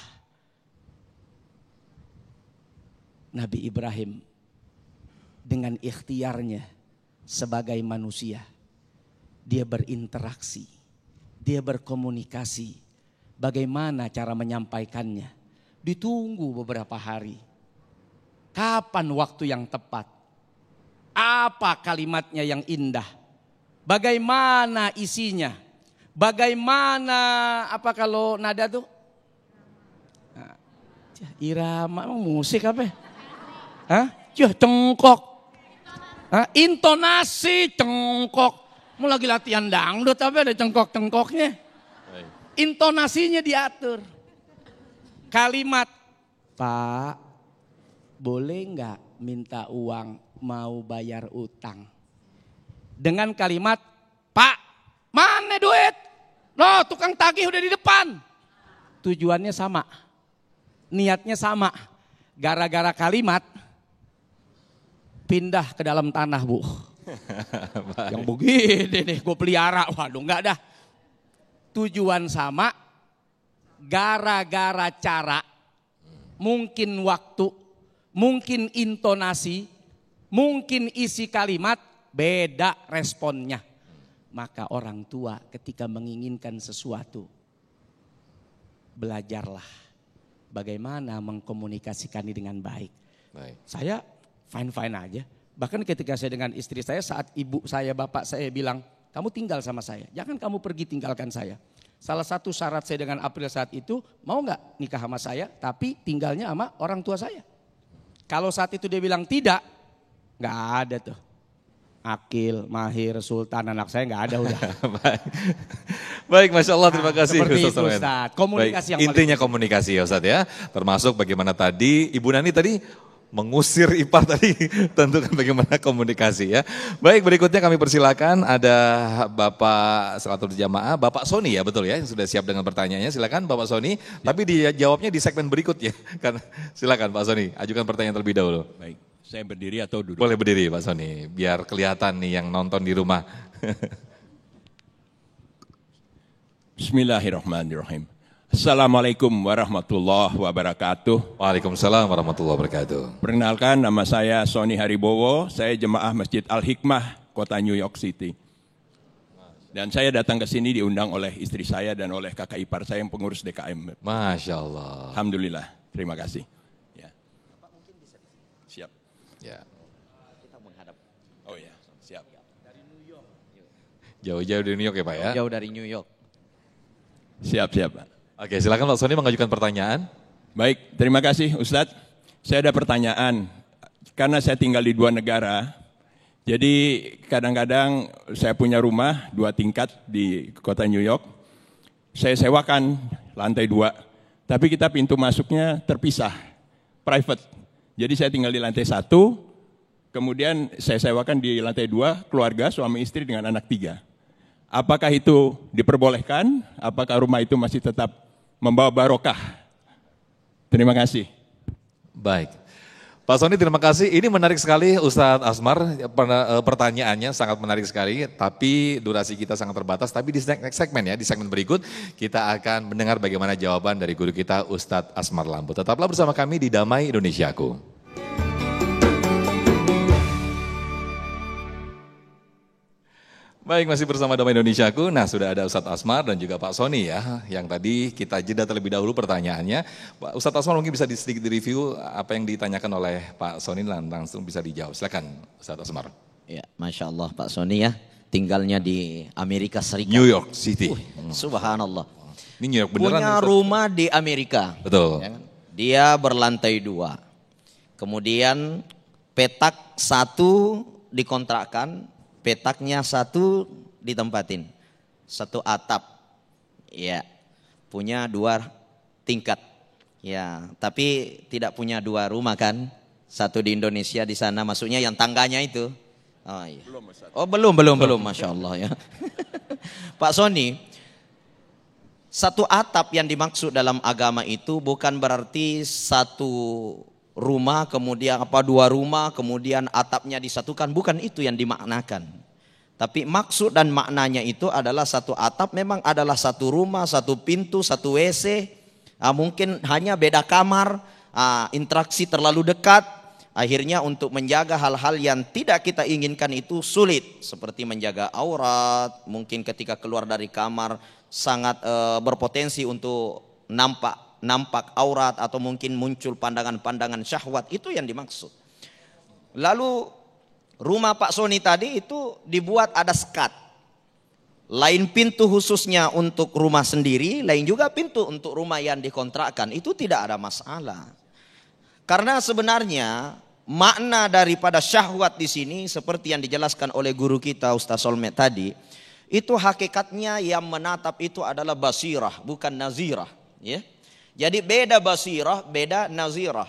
Nabi Ibrahim dengan ikhtiarnya sebagai manusia, dia berinteraksi, dia berkomunikasi. Bagaimana cara menyampaikannya? Ditunggu beberapa hari. Kapan waktu yang tepat? Apa kalimatnya yang indah? Bagaimana isinya? Bagaimana apa kalau nada tuh? Nah, irama musik apa? Hah? Cengkok. Hah? Intonasi cengkok. Mau lagi latihan dangdut tapi ada cengkok-cengkoknya. Intonasinya diatur. Kalimat, Pak, boleh nggak minta uang mau bayar utang? Dengan kalimat, Pak, mana duit? Loh, tukang tagih udah di depan. Tujuannya sama. Niatnya sama. Gara-gara kalimat, pindah ke dalam tanah, Bu. Yang begini nih, gue pelihara. Waduh, enggak dah. Tujuan sama, gara-gara cara, mungkin waktu, mungkin intonasi, mungkin isi kalimat, beda responnya. Maka orang tua ketika menginginkan sesuatu, belajarlah bagaimana mengkomunikasikan ini dengan baik. Saya fine-fine aja. Bahkan ketika saya dengan istri saya, saat ibu saya, bapak saya bilang, kamu tinggal sama saya, jangan kamu pergi tinggalkan saya. Salah satu syarat saya dengan April saat itu, mau gak nikah sama saya, tapi tinggalnya sama orang tua saya. Kalau saat itu dia bilang tidak, gak ada tuh. Akil, Mahir, Sultan, anak saya gak ada udah. Baik, Masya Allah, terima kasih. Seperti itu Ustaz, komunikasi yang intinya komunikasi ya Ustaz ya. Termasuk bagaimana tadi, Ibu Nani tadi mengusir ipar tadi, tentukan bagaimana komunikasi ya. Baik, berikutnya kami persilakan ada Bapak Salatul Jamaah, Bapak Sony ya, betul ya, yang sudah siap dengan pertanyaannya. Silakan Bapak Sony, tapi dijawabnya di segmen berikutnya. Karena silakan Pak Sony, ajukan pertanyaan terlebih dahulu. Baik, saya berdiri atau duduk? Boleh berdiri Pak Sony, biar kelihatan nih yang nonton di rumah. Bismillahirrahmanirrahim. Assalamualaikum warahmatullahi wabarakatuh. Waalaikumsalam warahmatullahi wabarakatuh. Perkenalkan, nama saya Sony Haribowo, saya jemaah Masjid Al-Hikmah, kota New York City. Dan saya datang ke sini diundang oleh istri saya dan oleh kakak ipar saya yang pengurus DKM. Masya Allah. Alhamdulillah, terima kasih. Ya. Siap. Ya. Kita menghadap. Oh ya, siap. Jauh-jauh dari New York ya Pak ya? Jauh dari New York. Siap, Pak. Oke, silakan Pak Sony mengajukan pertanyaan. Baik, terima kasih Ustadz. Saya ada pertanyaan. Karena saya tinggal di 2 negara, jadi kadang-kadang saya punya rumah 2 tingkat di kota New York. Saya sewakan lantai 2, tapi kita pintu masuknya terpisah, private. Jadi saya tinggal di lantai 1, kemudian saya sewakan di lantai 2, keluarga, suami istri dengan anak 3. Apakah itu diperbolehkan? Apakah rumah itu masih tetap membawa barokah? Terima kasih. Baik. Pak Sony terima kasih. Ini menarik sekali Ustadz Asmar, pertanyaannya sangat menarik sekali. Tapi durasi kita sangat terbatas. Tapi di next segmen ya, di segmen berikut kita akan mendengar bagaimana jawaban dari guru kita Ustadz Asmar Lambo. Tetaplah bersama kami di Damai Indonesiaku. Baik, masih bersama Damai Indonesiaku. Nah, sudah ada Ustadz Asmar dan juga Pak Sony ya, yang tadi kita jeda terlebih dahulu pertanyaannya. Pak Ustadz Asmar mungkin bisa sedikit direview apa yang ditanyakan oleh Pak Sony dan langsung bisa dijawab. Silakan Ustadz Asmar. Ya, Masya Allah Pak Sony ya, tinggalnya di Amerika Serikat. New York City. Subhanallah. Ini New York beneran. Punya rumah di Amerika. Betul. Ya kan? Dia berlantai 2. Kemudian petak 1 dikontrakkan. Petaknya 1 ditempatin, 1 atap, ya, punya 2 tingkat, ya, tapi tidak punya 2 rumah kan, 1 di Indonesia di sana, maksudnya yang tangganya itu, oh iya, oh belum, Masya Allah ya. Pak Sony, 1 atap yang dimaksud dalam agama itu bukan berarti 1 rumah, kemudian dua rumah, kemudian atapnya disatukan. Bukan itu yang dimaknakan. Tapi maksud dan maknanya itu adalah satu atap memang adalah satu rumah, satu pintu, satu WC. Mungkin hanya beda kamar, interaksi terlalu dekat. Akhirnya untuk menjaga hal-hal yang tidak kita inginkan itu sulit. Seperti menjaga aurat, mungkin ketika keluar dari kamar sangat berpotensi untuk nampak aurat atau mungkin muncul pandangan-pandangan syahwat. Itu yang dimaksud. Lalu rumah Pak Sony tadi itu dibuat ada sekat. Lain pintu khususnya untuk rumah sendiri, lain juga pintu untuk rumah yang dikontrakkan. Itu tidak ada masalah. Karena sebenarnya makna daripada syahwat di sini seperti yang dijelaskan oleh guru kita Ustaz Solmed tadi, itu hakikatnya yang menatap itu adalah basirah, bukan nazirah, ya. Jadi beda basirah, beda nazirah.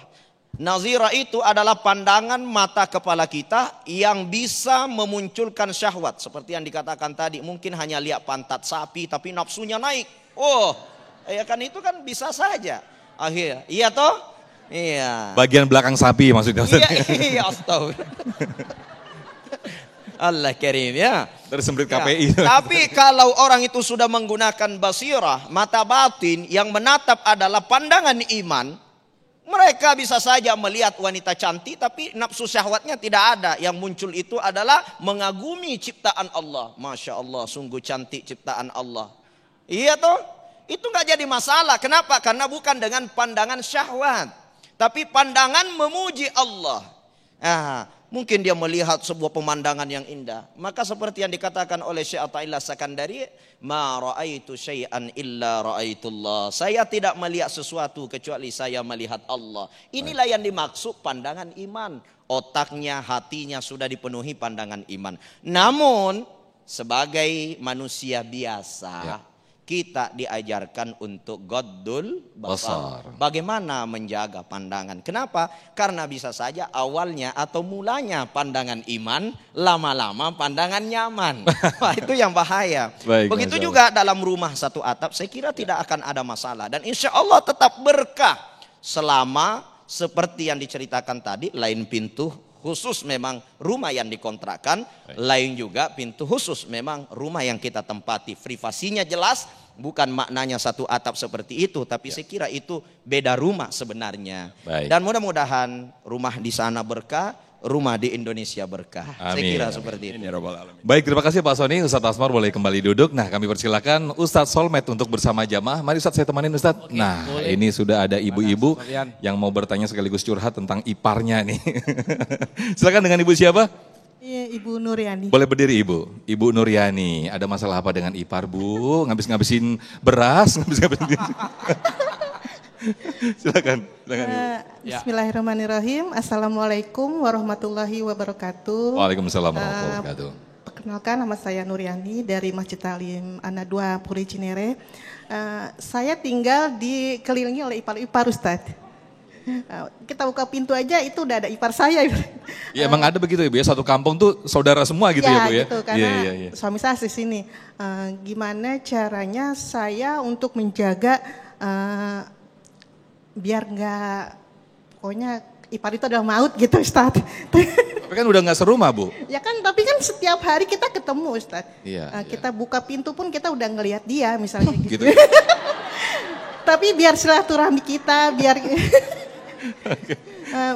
Nazirah itu adalah pandangan mata kepala kita yang bisa memunculkan syahwat. Seperti yang dikatakan tadi, mungkin hanya lihat pantat sapi tapi nafsunya naik. Oh, ya kan itu kan bisa saja. Akhirnya, iya toh? Iya. Bagian belakang sapi maksudnya. Iya, astagfirullah. Allah karim ya. Dari semprit KPI. Ya. Tapi kalau orang itu sudah menggunakan basirah, mata batin yang menatap adalah pandangan iman, mereka bisa saja melihat wanita cantik tapi nafsu syahwatnya tidak ada. Yang muncul itu adalah mengagumi ciptaan Allah. Masya Allah, sungguh cantik ciptaan Allah. Iya toh? Itu nggak jadi masalah. Kenapa? Karena bukan dengan pandangan syahwat, tapi pandangan memuji Allah. Mungkin dia melihat sebuah pemandangan yang indah. Maka seperti yang dikatakan oleh Syekh Athaillah Sakandari, ma ra'aitu syai'an illa ra'aitullah. Saya tidak melihat sesuatu kecuali saya melihat Allah. Inilah yang dimaksud pandangan iman. Otaknya, hatinya sudah dipenuhi pandangan iman. Namun sebagai manusia biasa, kita diajarkan untuk gaddul basar. Bagaimana menjaga pandangan? Kenapa? Karena bisa saja awalnya atau mulanya pandangan iman, lama-lama pandangan nyaman. Wah, itu yang bahaya. Baik, begitu juga dalam rumah satu atap, saya kira tidak akan ada masalah. Dan insya Allah tetap berkah selama seperti yang diceritakan tadi, lain pintu khusus memang rumah yang dikontrakkan, lain juga pintu khusus memang rumah yang kita tempati. Privasinya jelas, bukan maknanya satu atap seperti itu, tapi saya kira itu beda rumah sebenarnya. Dan mudah-mudahan rumah di sana berkah, rumah di Indonesia berkah. Saya kira seperti itu. Baik, terima kasih Pak Sony. Ustadz Asmar boleh kembali duduk. Nah, kami persilakan Ustadz Solmed untuk bersama jamaah. Mari Ustadz, saya temanin Ustadz. Nah, boleh. Ini sudah ada ibu-ibu yang mau bertanya sekaligus curhat tentang iparnya nih. Silakan, dengan ibu siapa? Iya, Ibu Nuryani. Boleh berdiri Ibu. Ibu Nuryani, ada masalah apa dengan ipar Bu? Ngabis-ngabisin beras, ngabis-ngabisin. Silakan Ibu. Bismillahirrahmanirrahim. Assalamualaikum warahmatullahi wabarakatuh. Waalaikumsalam warahmatullahi wabarakatuh. Perkenalkan, nama saya Nuryani dari Masjid Talim Ana 2 Puri Cinere. Saya tinggal dikelilingi oleh ipar-ipar Ustadz. Kita buka pintu aja itu udah ada ipar saya. Ya emang ada begitu Ibu ya, satu kampung tuh saudara semua gitu ya Bu ya? Gitu, karena suami saya di sini. Gimana caranya saya untuk menjaga biar nggak, pokoknya ipar itu adalah maut gitu Ustaz. Tapi kan udah nggak serumah Bu. Ya kan, tapi kan setiap hari kita ketemu Ustaz. Iya. Kita buka pintu pun kita udah ngelihat dia misalnya gitu. Tapi biar silaturahmi kita, biar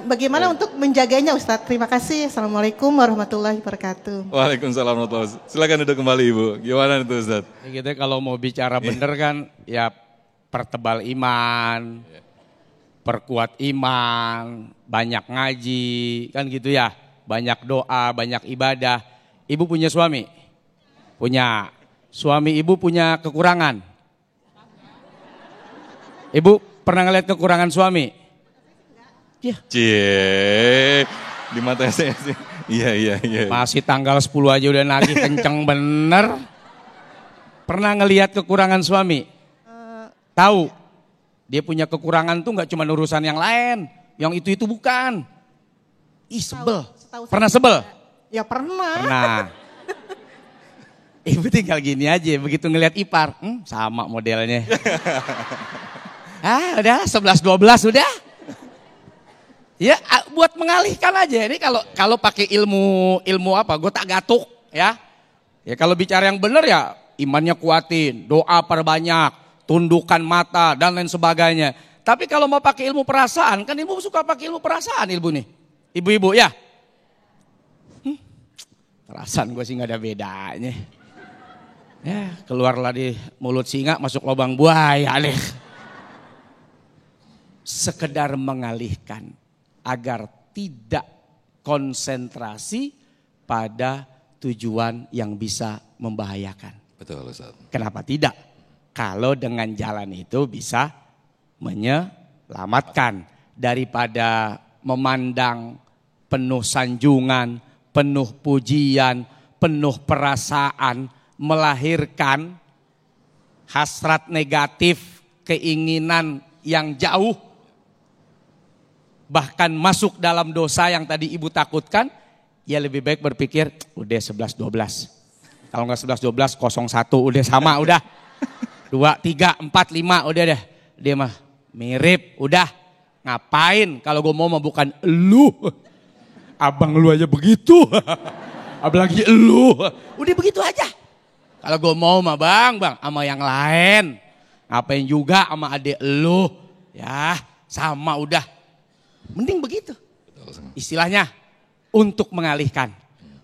bagaimana untuk menjaganya Ustaz. Terima kasih. Assalamualaikum warahmatullahi wabarakatuh. Waalaikumsalam warahmatullahi wabarakatuh. Silakan duduk kembali Ibu. Gimana itu Ustaz? Gitu, kalau mau bicara bener kan ya pertebal iman, perkuat iman, banyak ngaji, kan gitu ya. Banyak doa, banyak ibadah. Ibu punya suami? Punya. Suami ibu punya kekurangan? Ibu pernah ngeliat kekurangan suami? Iya. Cie, di mata saya sih. Iya. Masih tanggal 10 aja udah nagih kenceng bener. Pernah ngeliat kekurangan suami? Tahu? Dia punya kekurangan tuh nggak cuma urusan yang lain, yang itu bukan. Ih, sebel. Pernah sebel? Ya pernah. Pernah. Ibu tinggal gini aja, begitu ngeliat ipar, sama modelnya. Udah 11-12 udah. Ya buat mengalihkan aja. Ini kalau pakai ilmu apa? Gotak gatuk ya. Ya kalau bicara yang benar ya imannya kuatin, doa perbanyak, tundukkan mata dan lain sebagainya. Tapi kalau mau pakai ilmu perasaan, kan ibu suka pakai ilmu perasaan ibu nih. Ibu-ibu ya. Perasaan gue sih gak ada bedanya. Ya keluarlah di mulut singa masuk lubang buaya deh. Sekedar mengalihkan agar tidak konsentrasi pada tujuan yang bisa membahayakan. Betul Ustaz. Kenapa tidak? Kalau dengan jalan itu bisa menyelamatkan daripada memandang penuh sanjungan, penuh pujian, penuh perasaan, melahirkan hasrat negatif, keinginan yang jauh, bahkan masuk dalam dosa yang tadi ibu takutkan, ya lebih baik berpikir udah 11-12. Kalau enggak 11-12, 01 udah sama udah. 2, 3, 4, 5 udah deh. Dia mah mirip udah. Ngapain kalau gue mau bukan elu. Abang lu aja begitu. Apalagi elu. Udah begitu aja. Kalau gue mau mah bang sama yang lain. Ngapain juga sama adik elu. Ya sama udah. Mending begitu. Istilahnya untuk mengalihkan.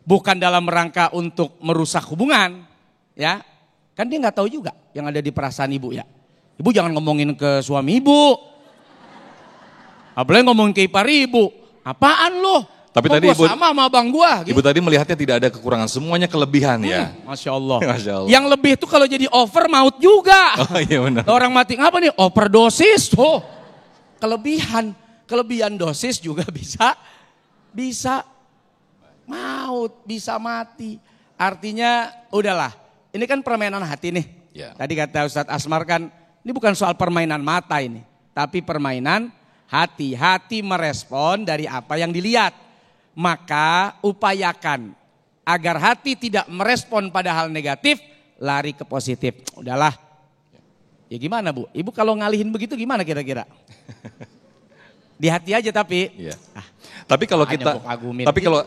Bukan dalam rangka untuk merusak hubungan. Ya, kan dia nggak tahu juga yang ada di perasaan ibu ya. Ibu jangan ngomongin ke suami ibu. Apalagi ngomongin ke ipar ibu. Apaan lo? Tapi kok tadi ibu sama abang gua. Ibu tadi melihatnya tidak ada kekurangan, semuanya kelebihan ya. Masya Allah. Masya Allah. Yang lebih itu kalau jadi over maut juga. Oh iya benar. Orang mati ngapa nih? Overdosis tuh. Kelebihan dosis juga bisa maut, bisa mati. Artinya udahlah. Ini kan permainan hati nih. Ya. Tadi kata Ustadz Asmar kan, ini bukan soal permainan mata ini. Tapi permainan hati. Hati merespon dari apa yang dilihat. Maka upayakan agar hati tidak merespon pada hal negatif, lari ke positif. Udahlah. Ya gimana Bu? Ibu kalau ngalihin begitu gimana kira-kira? Di hati aja tapi. Iya. Tapi kalau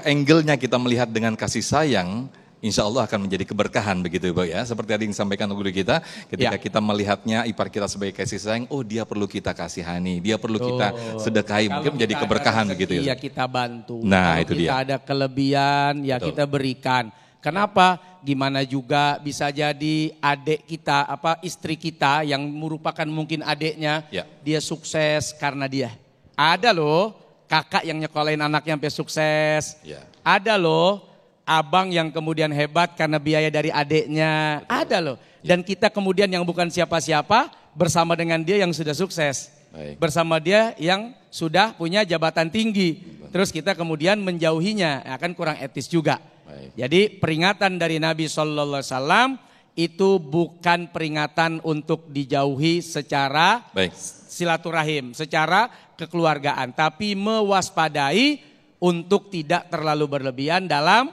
angle-nya kita melihat dengan kasih sayang, insya Allah akan menjadi keberkahan begitu Ibu ya. Seperti tadi yang disampaikan guru kita, ketika kita melihatnya ipar kita sebagai kasih sayang, oh dia perlu kita kasihani, dia perlu kita sedekahi, mungkin menjadi keberkahan begitu ya. Iya kita bantu. Nah kalau itu kita ada kelebihan ya kita berikan. Kenapa? Gimana juga bisa jadi adik kita, istri kita yang merupakan mungkin adiknya, dia sukses karena dia. Ada loh kakak yang nyekolahin anaknya sampai sukses. Ada loh abang yang kemudian hebat karena biaya dari adiknya. Ada loh. Dan kita kemudian yang bukan siapa-siapa bersama dengan dia yang sudah sukses. Bersama dia yang sudah punya jabatan tinggi. Terus kita kemudian menjauhinya. Akan kurang etis juga. Jadi peringatan dari Nabi SAW itu bukan peringatan untuk dijauhi secara silaturahim, secara kekeluargaan. Tapi mewaspadai untuk tidak terlalu berlebihan dalam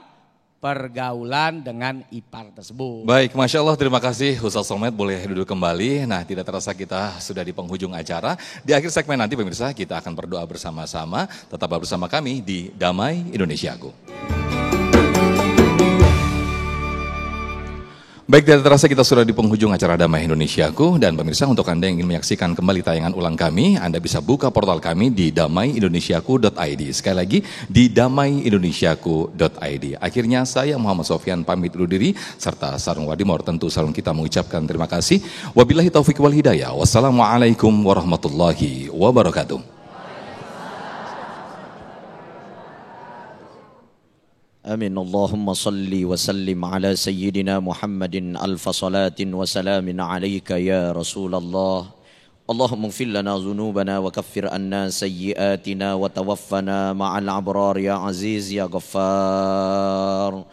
pergaulan dengan ipar tersebut. Baik, Masya Allah, terima kasih Ustaz Somad, boleh duduk kembali. Nah tidak terasa kita sudah di penghujung acara. Di akhir segmen nanti pemirsa kita akan berdoa bersama-sama. Tetaplah bersama kami di Damai Indonesiaku. Baik, tidak terasa kita sudah di penghujung acara Damai Indonesiaku. Dan pemirsa, untuk Anda yang ingin menyaksikan kembali tayangan ulang kami, Anda bisa buka portal kami di damaiindonesiaku.id. Sekali lagi, di damaiindonesiaku.id. Akhirnya saya Muhammad Sofyan pamit undur diri, serta Sarung Wadimor tentu saling kita mengucapkan terima kasih. Wabillahi taufiq wal hidayah. Wassalamualaikum warahmatullahi wabarakatuh. Amin. Allahumma salli wa sallim ala sayyidina Muhammadin alfa salatin wa salamin alaika ya Rasulullah. Allahumma ighfir lana dhunubana wa kaffir anna sayyiatina wa tawaffana ma'al abrar ya aziz ya ghaffar.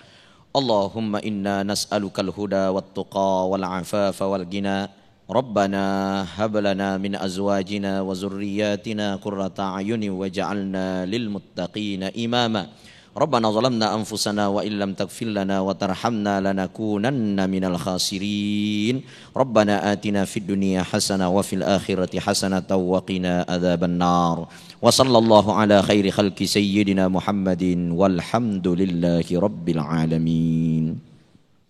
Allahumma inna nas'aluka al-huda wat tuqa wal afafa wal ghina. Rabbana hab lana min azwajina wa zurriyyatina qurrata a'yunin waj'alna lil muttaqina imama. Rabbana zalamna anfusana wa illam taghfir lana wa tarhamna lanakunanna minal khasirin. Rabbana atina fid dunya hasanah wa fil akhirati hasanah wa qina adzaban nar. Wa sallallahu ala khairi khalqi sayyidina Muhammadin walhamdulillahi rabbil alamin.